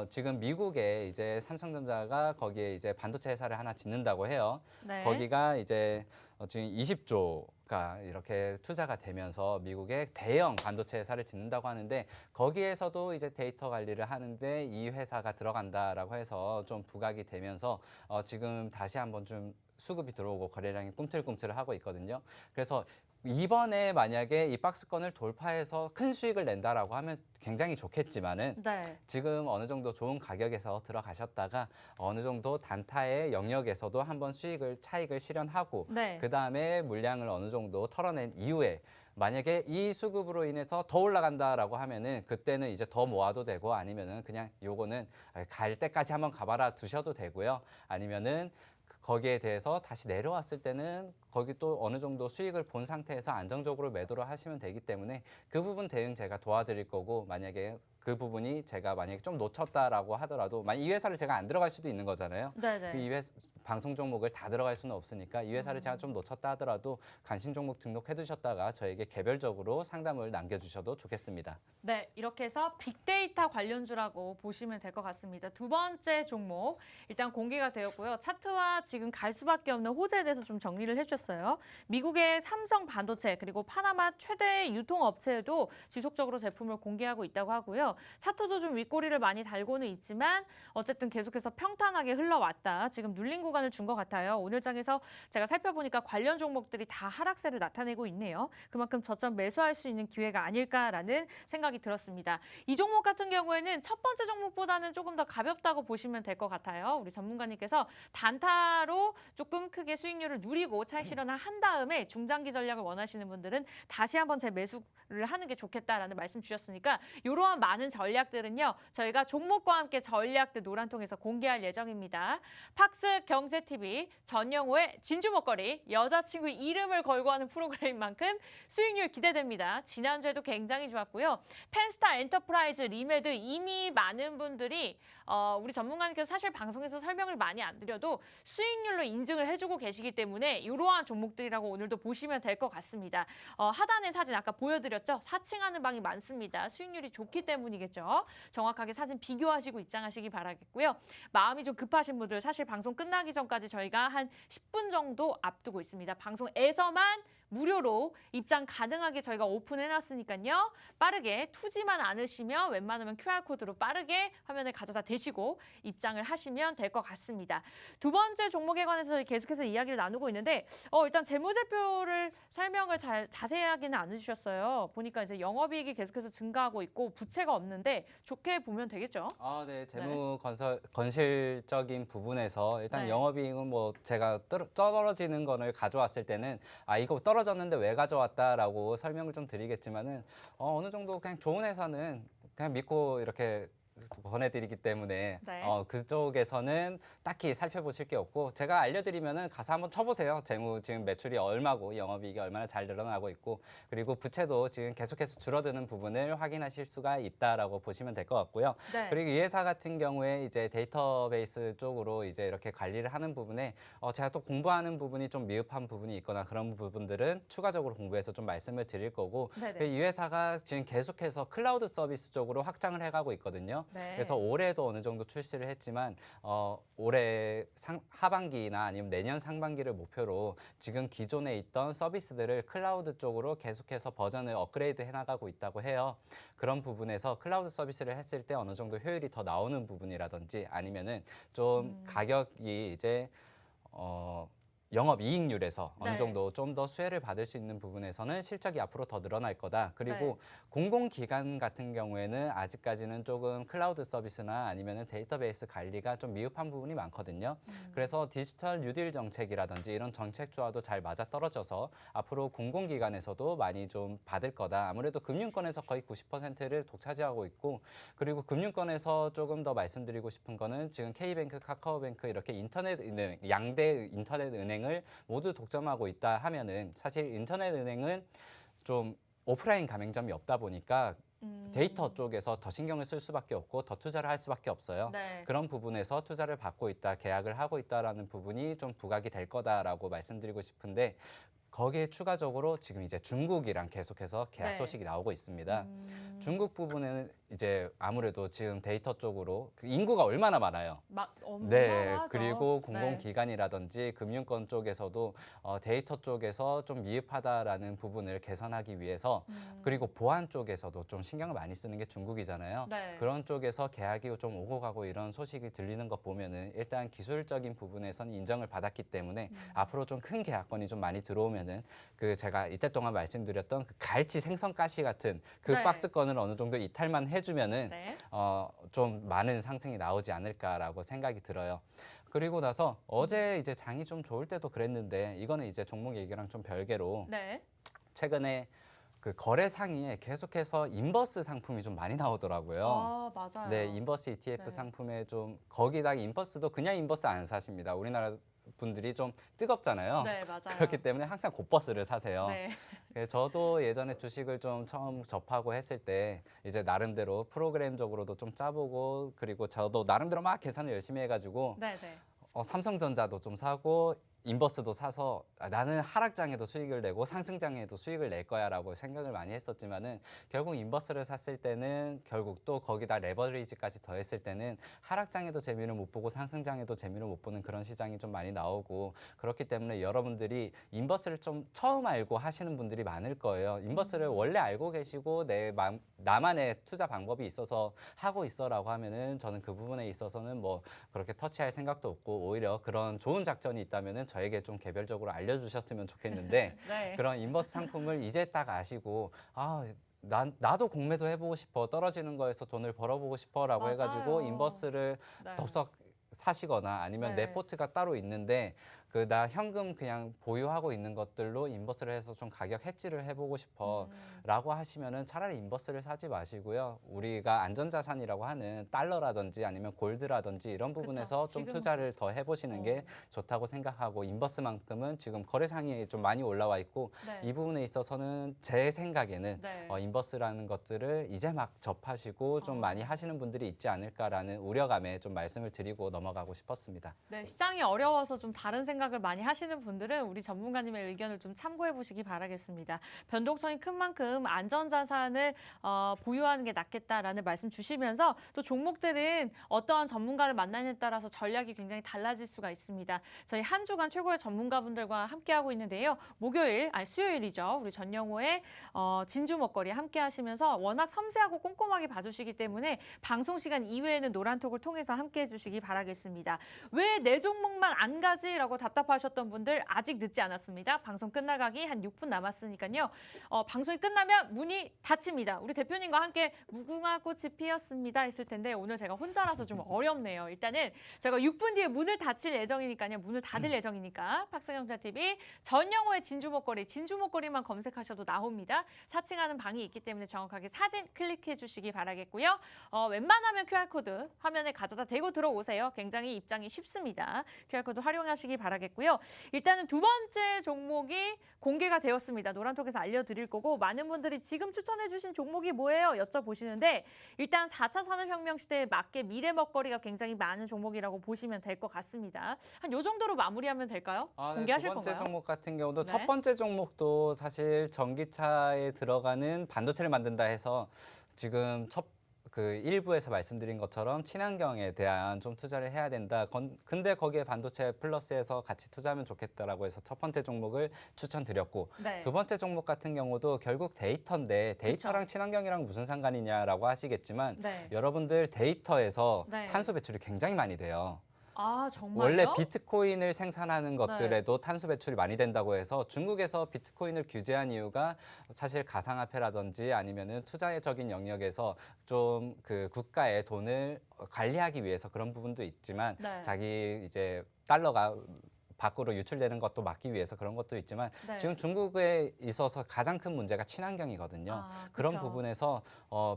지금 미국에 이제 삼성전자가 거기에 이제 반도체 회사를 하나 짓는다고 해요. 네. 거기가 이제 지금 20조가 이렇게 투자가 되면서 미국의 대형 반도체 회사를 짓는다고 하는데 거기에서도 이제 데이터 관리를 하는데 이 회사가 들어간다라고 해서 좀 부각이 되면서 지금 다시 한번 좀 수급이 들어오고 거래량이 꿈틀꿈틀 하고 있거든요. 그래서 이번에 만약에 이 박스권을 돌파해서 큰 수익을 낸다라고 하면 굉장히 좋겠지만은 네. 지금 어느 정도 좋은 가격에서 들어가셨다가 어느 정도 단타의 영역에서도 한번 차익을 실현하고 네. 그다음에 물량을 어느 정도 털어낸 이후에 만약에 이 수급으로 인해서 더 올라간다라고 하면은 그때는 이제 더 모아도 되고 아니면은 그냥 요거는 갈 때까지 한번 가봐라 두셔도 되고요. 아니면은 거기에 대해서 다시 내려왔을 때는 거기 또 어느 정도 수익을 본 상태에서 안정적으로 매도를 하시면 되기 때문에 그 부분 대응 제가 도와드릴 거고 만약에 그 부분이 제가 만약에 좀 놓쳤다라고 하더라도 만약 이 회사를 제가 안 들어갈 수도 있는 거잖아요. 네네. 이 방송 종목을 다 들어갈 수는 없으니까 이 회사를 제가 좀 놓쳤다 하더라도 관심 종목 등록해 두셨다가 저에게 개별적으로 상담을 남겨주셔도 좋겠습니다. 네, 이렇게 해서 빅데이터 관련주라고 보시면 될 것 같습니다. 두 번째 종목 일단 공개가 되었고요. 차트와 지금 갈 수밖에 없는 호재에 대해서 좀 정리를 해주셨어요. 미국의 삼성 반도체 그리고 파나마 최대 유통업체에도 지속적으로 제품을 공개하고 있다고 하고요. 차트도 좀 윗꼬리를 많이 달고는 있지만 어쨌든 계속해서 평탄하게 흘러왔다. 지금 눌린 구간을 준 것 같아요. 오늘 장에서 제가 살펴보니까 관련 종목들이 다 하락세를 나타내고 있네요. 그만큼 저점 매수할 수 있는 기회가 아닐까라는 생각이 들었습니다. 이 종목 같은 경우에는 첫 번째 종목보다는 조금 더 가볍다고 보시면 될 것 같아요. 우리 전문가님께서 단타로 조금 크게 수익률을 누리고 차익 실현을 한 다음에 중장기 전략을 원하시는 분들은 다시 한번 재매수를 하는 게 좋겠다라는 말씀 주셨으니까 이러한 많은 많은 전략들은요. 저희가 종목과 함께 전략들 노란통에서 공개할 예정입니다. 팍스 경제TV 전영호의 진주 먹거리 여자친구 이름을 걸고 하는 프로그램인 만큼 수익률 기대됩니다. 지난주에도 굉장히 좋았고요. 펜스타 엔터프라이즈 리메드 이미 많은 분들이 우리 전문가님께서 사실 방송에서 설명을 많이 안 드려도 수익률로 인증을 해주고 계시기 때문에 이러한 종목들이라고 오늘도 보시면 될 것 같습니다. 하단의 사진 아까 보여드렸죠? 사칭하는 방이 많습니다. 수익률이 좋기 때문이겠죠. 정확하게 사진 비교하시고 입장하시기 바라겠고요. 마음이 좀 급하신 분들 사실 방송 끝나기 전까지 저희가 한 10분 정도 앞두고 있습니다. 방송에서만 무료로 입장 가능하게 저희가 오픈해놨으니까요. 빠르게 투지만 않으시면 웬만하면 QR코드로 빠르게 화면에 가져다 대시고 입장을 하시면 될 것 같습니다. 두 번째 종목에 관해서 저희 계속해서 이야기를 나누고 있는데 일단 재무제표를 설명을 자세하게는 안 해주셨어요. 보니까 이제 영업이익이 계속해서 증가하고 있고 부채가 없는데 좋게 보면 되겠죠? 네, 건실적인 부분에서 일단 네. 영업이익은 뭐 제가 떨어지는 거를 가져왔을 때는 이거 떨어졌는데 왜 가져왔다라고 설명을 좀 드리겠지만은 어느 정도 그냥 좋은 회사는 그냥 믿고 이렇게 보내드리기 때문에 네. 그쪽에서는 딱히 살펴보실 게 없고 제가 알려드리면은 가서 한번 쳐보세요. 지금 매출이 얼마고 영업이익이 얼마나 잘 늘어나고 있고 그리고 부채도 지금 계속해서 줄어드는 부분을 확인하실 수가 있다라고 보시면 될 것 같고요. 네. 그리고 이 회사 같은 경우에 이제 데이터베이스 쪽으로 이제 이렇게 관리를 하는 부분에 제가 또 공부하는 부분이 좀 미흡한 부분이 있거나 그런 부분들은 추가적으로 공부해서 좀 말씀을 드릴 거고 네네. 이 회사가 지금 계속해서 클라우드 서비스 쪽으로 확장을 해가고 있거든요. 네. 그래서 올해도 어느 정도 출시를 했지만 올해 하반기나 아니면 내년 상반기를 목표로 지금 기존에 있던 서비스들을 클라우드 쪽으로 계속해서 버전을 업그레이드 해나가고 있다고 해요. 그런 부분에서 클라우드 서비스를 했을 때 어느 정도 효율이 더 나오는 부분이라든지 아니면은 좀 가격이 이제 영업이익률에서 네. 어느 정도 좀 더 수혜를 받을 수 있는 부분에서는 실적이 앞으로 더 늘어날 거다. 그리고 네. 공공기관 같은 경우에는 아직까지는 조금 클라우드 서비스나 아니면 데이터베이스 관리가 좀 미흡한 부분이 많거든요. 그래서 디지털 뉴딜 정책이라든지 이런 정책주와도 잘 맞아떨어져서 앞으로 공공기관에서도 많이 좀 받을 거다. 아무래도 금융권에서 거의 90%를 독차지하고 있고 그리고 금융권에서 조금 더 말씀드리고 싶은 거는 지금 K뱅크, 카카오뱅크 이렇게 인터넷 은행, 양대 인터넷 은행을 모두 독점하고 있다 하면은 사실 인터넷 은행은 좀 오프라인 가맹점이 없다 보니까 데이터 쪽에서 더 신경을 쓸 수밖에 없고 더 투자를 할 수밖에 없어요. 네. 그런 부분에서 투자를 받고 있다, 계약을 하고 있다라는 부분이 좀 부각이 될 거다라고 말씀드리고 싶은데 거기에 추가적으로 지금 이제 중국이랑 계속해서 계약 네. 소식이 나오고 있습니다. 중국 부분에는 이제 아무래도 지금 데이터 쪽으로 인구가 얼마나 많아요. 네, 어마어마하죠. 그리고 네. 공공기관이라든지 금융권 쪽에서도 데이터 쪽에서 좀 미흡하다라는 부분을 개선하기 위해서 그리고 보안 쪽에서도 좀 신경을 많이 쓰는 게 중국이잖아요. 네. 그런 쪽에서 계약이 좀 오고 가고 이런 소식이 들리는 거 보면은 일단 기술적인 부분에서는 인정을 받았기 때문에 앞으로 좀 큰 계약건이 좀 많이 들어오면은 그 제가 이때 동안 말씀드렸던 그 갈치 생선가시 같은 그 네. 박스권을 어느 정도 이탈만 해주면은 네. 좀 많은 상승이 나오지 않을까라고 생각이 들어요. 그리고 나서 어제 이제 장이 좀 좋을 때도 그랬는데 이거는 이제 종목 얘기랑 좀 별개로 네. 최근에 그 거래 상위에 계속해서 인버스 상품이 좀 많이 나오더라고요. 맞아요. 네, 인버스 ETF 네. 상품에 좀 거기다가 인버스도 그냥 인버스 안 사십니다. 우리나라 분들이 좀 뜨겁잖아요. 네, 맞아요. 그렇기 때문에 항상 곧버스를 사세요. 네. 그래서 저도 예전에 주식을 좀 처음 접하고 했을 때 이제 나름대로 프로그램적으로도 좀 짜보고 그리고 저도 나름대로 막 계산을 열심히 해가지고 네, 네. 삼성전자도 좀 사고 인버스도 사서 나는 하락장에도 수익을 내고 상승장에도 수익을 낼 거야라고 생각을 많이 했었지만은 결국 인버스를 샀을 때는 결국 또 거기다 레버리지까지 더했을 때는 하락장에도 재미를 못 보고 상승장에도 재미를 못 보는 그런 시장이 좀 많이 나오고 그렇기 때문에 여러분들이 인버스를 좀 처음 알고 하시는 분들이 많을 거예요. 인버스를 원래 알고 계시고 나만의 투자 방법이 있어서 하고 있어라고 하면은 저는 그 부분에 있어서는 뭐 그렇게 터치할 생각도 없고 오히려 그런 좋은 작전이 있다면은 저에게 좀 개별적으로 알려주셨으면 좋겠는데 네. 그런 인버스 상품을 이제 딱 아시고 나도 공매도 해보고 싶어 떨어지는 거에서 돈을 벌어보고 싶어라고 맞아요. 해가지고 인버스를 네. 덥석 사시거나 아니면 네. 내 포트가 따로 있는데 나 현금 그냥 보유하고 있는 것들로 인버스를 해서 좀 가격 해지를 해보고 싶어라고 하시면은 차라리 인버스를 사지 마시고요. 우리가 안전자산이라고 하는 달러라든지 아니면 골드라든지 이런 부분에서 그쵸. 좀 지금은 투자를 더 해보시는 게 좋다고 생각하고 인버스만큼은 지금 거래 상위에 좀 많이 올라와 있고 네. 이 부분에 있어서는 제 생각에는 네. 인버스라는 것들을 이제 막 접하시고 좀 많이 하시는 분들이 있지 않을까라는 우려감에 좀 말씀을 드리고 넘어가고 싶었습니다. 네, 시장이 어려워서 좀 다른 생각을 많이 하시는 분들은 우리 전문가님의 의견을 좀 참고해 보시기 바라겠습니다. 변동성이 큰 만큼 안전자산을 보유하는 게 낫겠다라는 말씀 주시면서 또 종목들은 어떠한 전문가를 만나느냐에 따라서 전략이 굉장히 달라질 수가 있습니다. 저희 한 주간 최고의 전문가분들과 함께하고 있는데요. 수요일이죠. 우리 전영호의 진주 먹거리 함께 하시면서 워낙 섬세하고 꼼꼼하게 봐주시기 때문에 방송 시간 이외에는 노란톡을 통해서 함께 해주시기 바라겠습니다. 왜 내 종목만 안 가지? 라고 답답하셨던 분들 아직 늦지 않았습니다. 방송 끝나가기 한 6분 남았으니까요. 방송이 끝나면 문이 닫힙니다. 우리 대표님과 함께 무궁화 꽃이 피었습니다 했을 텐데 오늘 제가 혼자라서 좀 어렵네요. 일단은 제가 6분 뒤에 문을 닫힐 예정이니까요. 문을 닫을 예정이니까 박스경제TV 전영호의 진주 먹거리만 검색하셔도 나옵니다. 사칭하는 방이 있기 때문에 정확하게 사진 클릭해 주시기 바라겠고요. 웬만하면 QR코드 화면에 가져다 대고 들어오세요. 굉장히 입장이 쉽습니다. QR코드 활용하시기 바라겠고요. 일단은 두 번째 종목이 공개가 되었습니다. 노란톡에서 알려드릴 거고 많은 분들이 지금 추천해 주신 종목이 뭐예요? 여쭤보시는데 일단 4차 산업혁명 시대에 맞게 미래 먹거리가 굉장히 많은 종목이라고 보시면 될 것 같습니다. 한 요 정도로 마무리하면 될까요? 공개하실 두 번째 건가요? 종목 같은 경우도 네. 첫 번째 종목도 사실 전기차에 들어가는 반도체를 만든다 해서 지금 일부에서 말씀드린 것처럼 친환경에 대한 좀 투자를 해야 된다. 근데 거기에 반도체 플러스해서 같이 투자하면 좋겠다라고 해서 첫 번째 종목을 추천드렸고 네. 두 번째 종목 같은 경우도 결국 데이터인데 데이터랑 친환경이랑 무슨 상관이냐라고 하시겠지만 네. 여러분들 데이터에서 네. 탄소 배출이 굉장히 많이 돼요. 아, 정말요? 원래 비트코인을 생산하는 것들에도 탄소 배출이 많이 된다고 해서 중국에서 비트코인을 규제한 이유가 사실 가상화폐라든지 아니면은 투자적인 영역에서 좀 그 국가의 돈을 관리하기 위해서 그런 부분도 있지만 네. 자기 이제 달러가 밖으로 유출되는 것도 막기 위해서 그런 것도 있지만 네. 지금 중국에 있어서 가장 큰 문제가 친환경이거든요. 그런 그쵸. 부분에서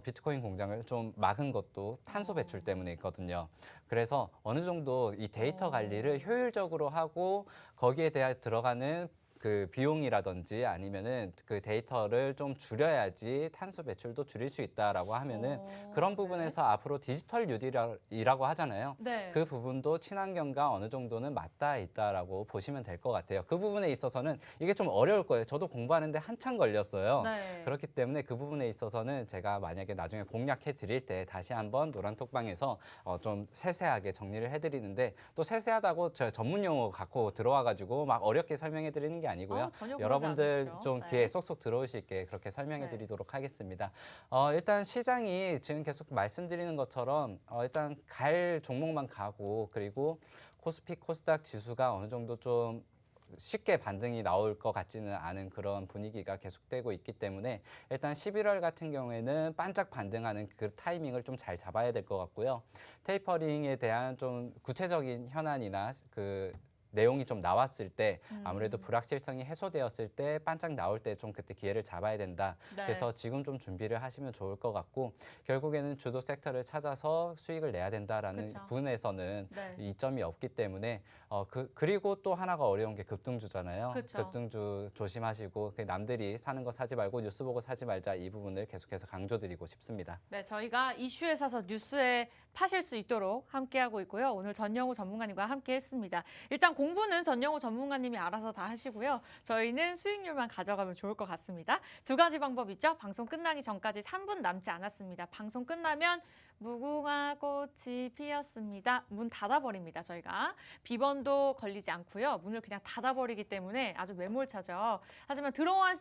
비트코인 공장을 좀 막은 것도 탄소 배출 때문에 있거든요. 그래서 어느 정도 이 데이터 관리를 효율적으로 하고 거기에 대해 들어가는 그 비용이라든지 아니면은 그 데이터를 좀 줄여야지 탄소 배출도 줄일 수 있다라고 하면은 그런 부분에서 앞으로 디지털 뉴딜이라고 하잖아요. 네. 그 부분도 친환경과 어느 정도는 맞닿아 있다라고 보시면 될 것 같아요. 그 부분에 있어서는 이게 좀 어려울 거예요. 저도 공부하는데 한참 걸렸어요. 네. 그렇기 때문에 그 부분에 있어서는 제가 만약에 나중에 공략해 드릴 때 다시 한번 노란톡방에서 좀 세세하게 정리를 해드리는데 또 세세하다고 저 전문 용어 갖고 들어와가지고 막 어렵게 설명해 드리는 게 아니고요. 전혀 그러지 여러분들 않으시죠. 좀 네. 귀에 쏙쏙 들어올 수 있게 그렇게 설명해 네. 드리도록 하겠습니다. 일단 시장이 지금 계속 말씀드리는 것처럼 일단 갈 종목만 가고 그리고 코스피 코스닥 지수가 어느 정도 좀 쉽게 반등이 나올 것 같지는 않은 그런 분위기가 계속되고 있기 때문에 일단 11월 같은 경우에는 반짝 반등하는 그 타이밍을 좀 잘 잡아야 될 것 같고요. 테이퍼링에 대한 좀 구체적인 현안이나 그 내용이 좀 나왔을 때 아무래도 불확실성이 해소되었을 때 반짝 나올 때 좀 그때 기회를 잡아야 된다. 네. 그래서 지금 좀 준비를 하시면 좋을 것 같고 결국에는 주도 섹터를 찾아서 수익을 내야 된다라는 그쵸. 부분에서는 네. 이점이 없기 때문에 그리고 또 하나가 어려운 게 급등주잖아요. 그쵸. 급등주 조심하시고 남들이 사는 거 사지 말고 뉴스 보고 사지 말자 이 부분을 계속해서 강조드리고 싶습니다. 네, 저희가 이슈에 사서 뉴스에 파실 수 있도록 함께하고 있고요. 오늘 전영우 전문가님과 함께했습니다. 일단 공부는 전영우 전문가님이 알아서 다 하시고요. 저희는 수익률만 가져가면 좋을 것 같습니다. 두 가지 방법 있죠. 방송 끝나기 전까지 3분 남지 않았습니다. 방송 끝나면 무궁화 꽃이 피었습니다. 문 닫아버립니다. 저희가 비번도 걸리지 않고요. 문을 그냥 닫아버리기 때문에 아주 매몰차죠. 하지만 들어와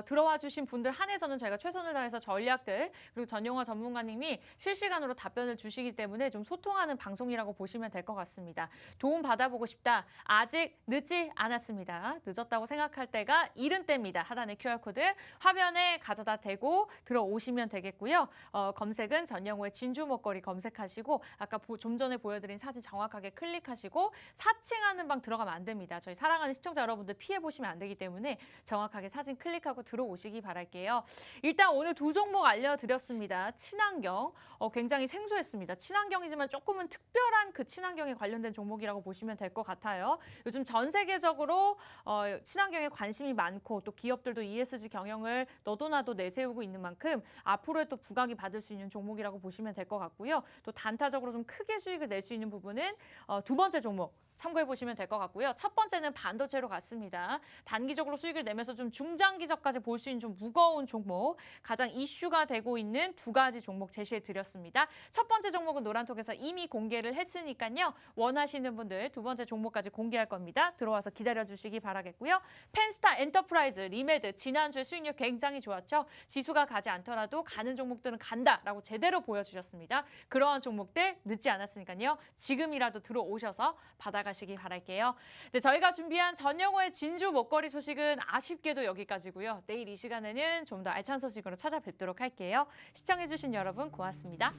들어와 주신 분들 한해서는 저희가 최선을 다해서 전략들 그리고 전용화 전문가님이 실시간으로 답변을 주시기 때문에 좀 소통하는 방송이라고 보시면 될 것 같습니다. 도움 받아보고 싶다. 아직 늦지 않았습니다. 늦었다고 생각할 때가 이른 때입니다. 하단의 QR코드 화면에 가져다 대고 들어오시면 되겠고요. 검색은 전영호의 진주 목걸이 검색하시고 아까 좀 전에 보여드린 사진 정확하게 클릭하시고 사칭하는 방 들어가면 안 됩니다. 저희 사랑하는 시청자 여러분들 피해보시면 안 되기 때문에 정확하게 사진 클릭하고 들어오시기 바랄게요. 일단 오늘 두 종목 알려드렸습니다. 친환경 굉장히 생소했습니다. 친환경이지만 조금은 특별한 그 친환경에 관련된 종목이라고 보시면 될 것 같아요. 요즘 전 세계적으로 친환경에 관심이 많고 또 기업들도 ESG 경영을 너도 나도 내세우고 있는 만큼 앞으로의 또 부각이 받을 수 있는 종목이라고 보시면 될 것 같고요. 또 단타적으로 좀 크게 수익을 낼 수 있는 부분은 두 번째 종목 참고해 보시면 될 것 같고요. 첫 번째는 반도체로 갔습니다. 단기적으로 수익을 내면서 좀 중장기적까지 볼 수 있는 좀 무거운 종목, 가장 이슈가 되고 있는 두 가지 종목 제시해 드렸습니다. 첫 번째 종목은 노란톡에서 이미 공개를 했으니까요. 원하시는 분들 두 번째 종목까지 공개할 겁니다. 들어와서 기다려 주시기 바라겠고요. 펜스타 엔터프라이즈, 리메드 지난주에 수익률 굉장히 좋았죠. 지수가 가지 않더라도 가는 종목들은 간다라고 제대로 보여주셨습니다. 그러한 종목들 늦지 않았으니까요. 지금이라도 들어오셔서 받아가시기 바랄게요. 네, 저희가 준비한 전영호의 진주 목걸이 소식은 아쉽게도 여기까지고요. 내일 이 시간에는 좀 더 알찬 소식으로 찾아뵙도록 할게요. 시청해주신 여러분 고맙습니다.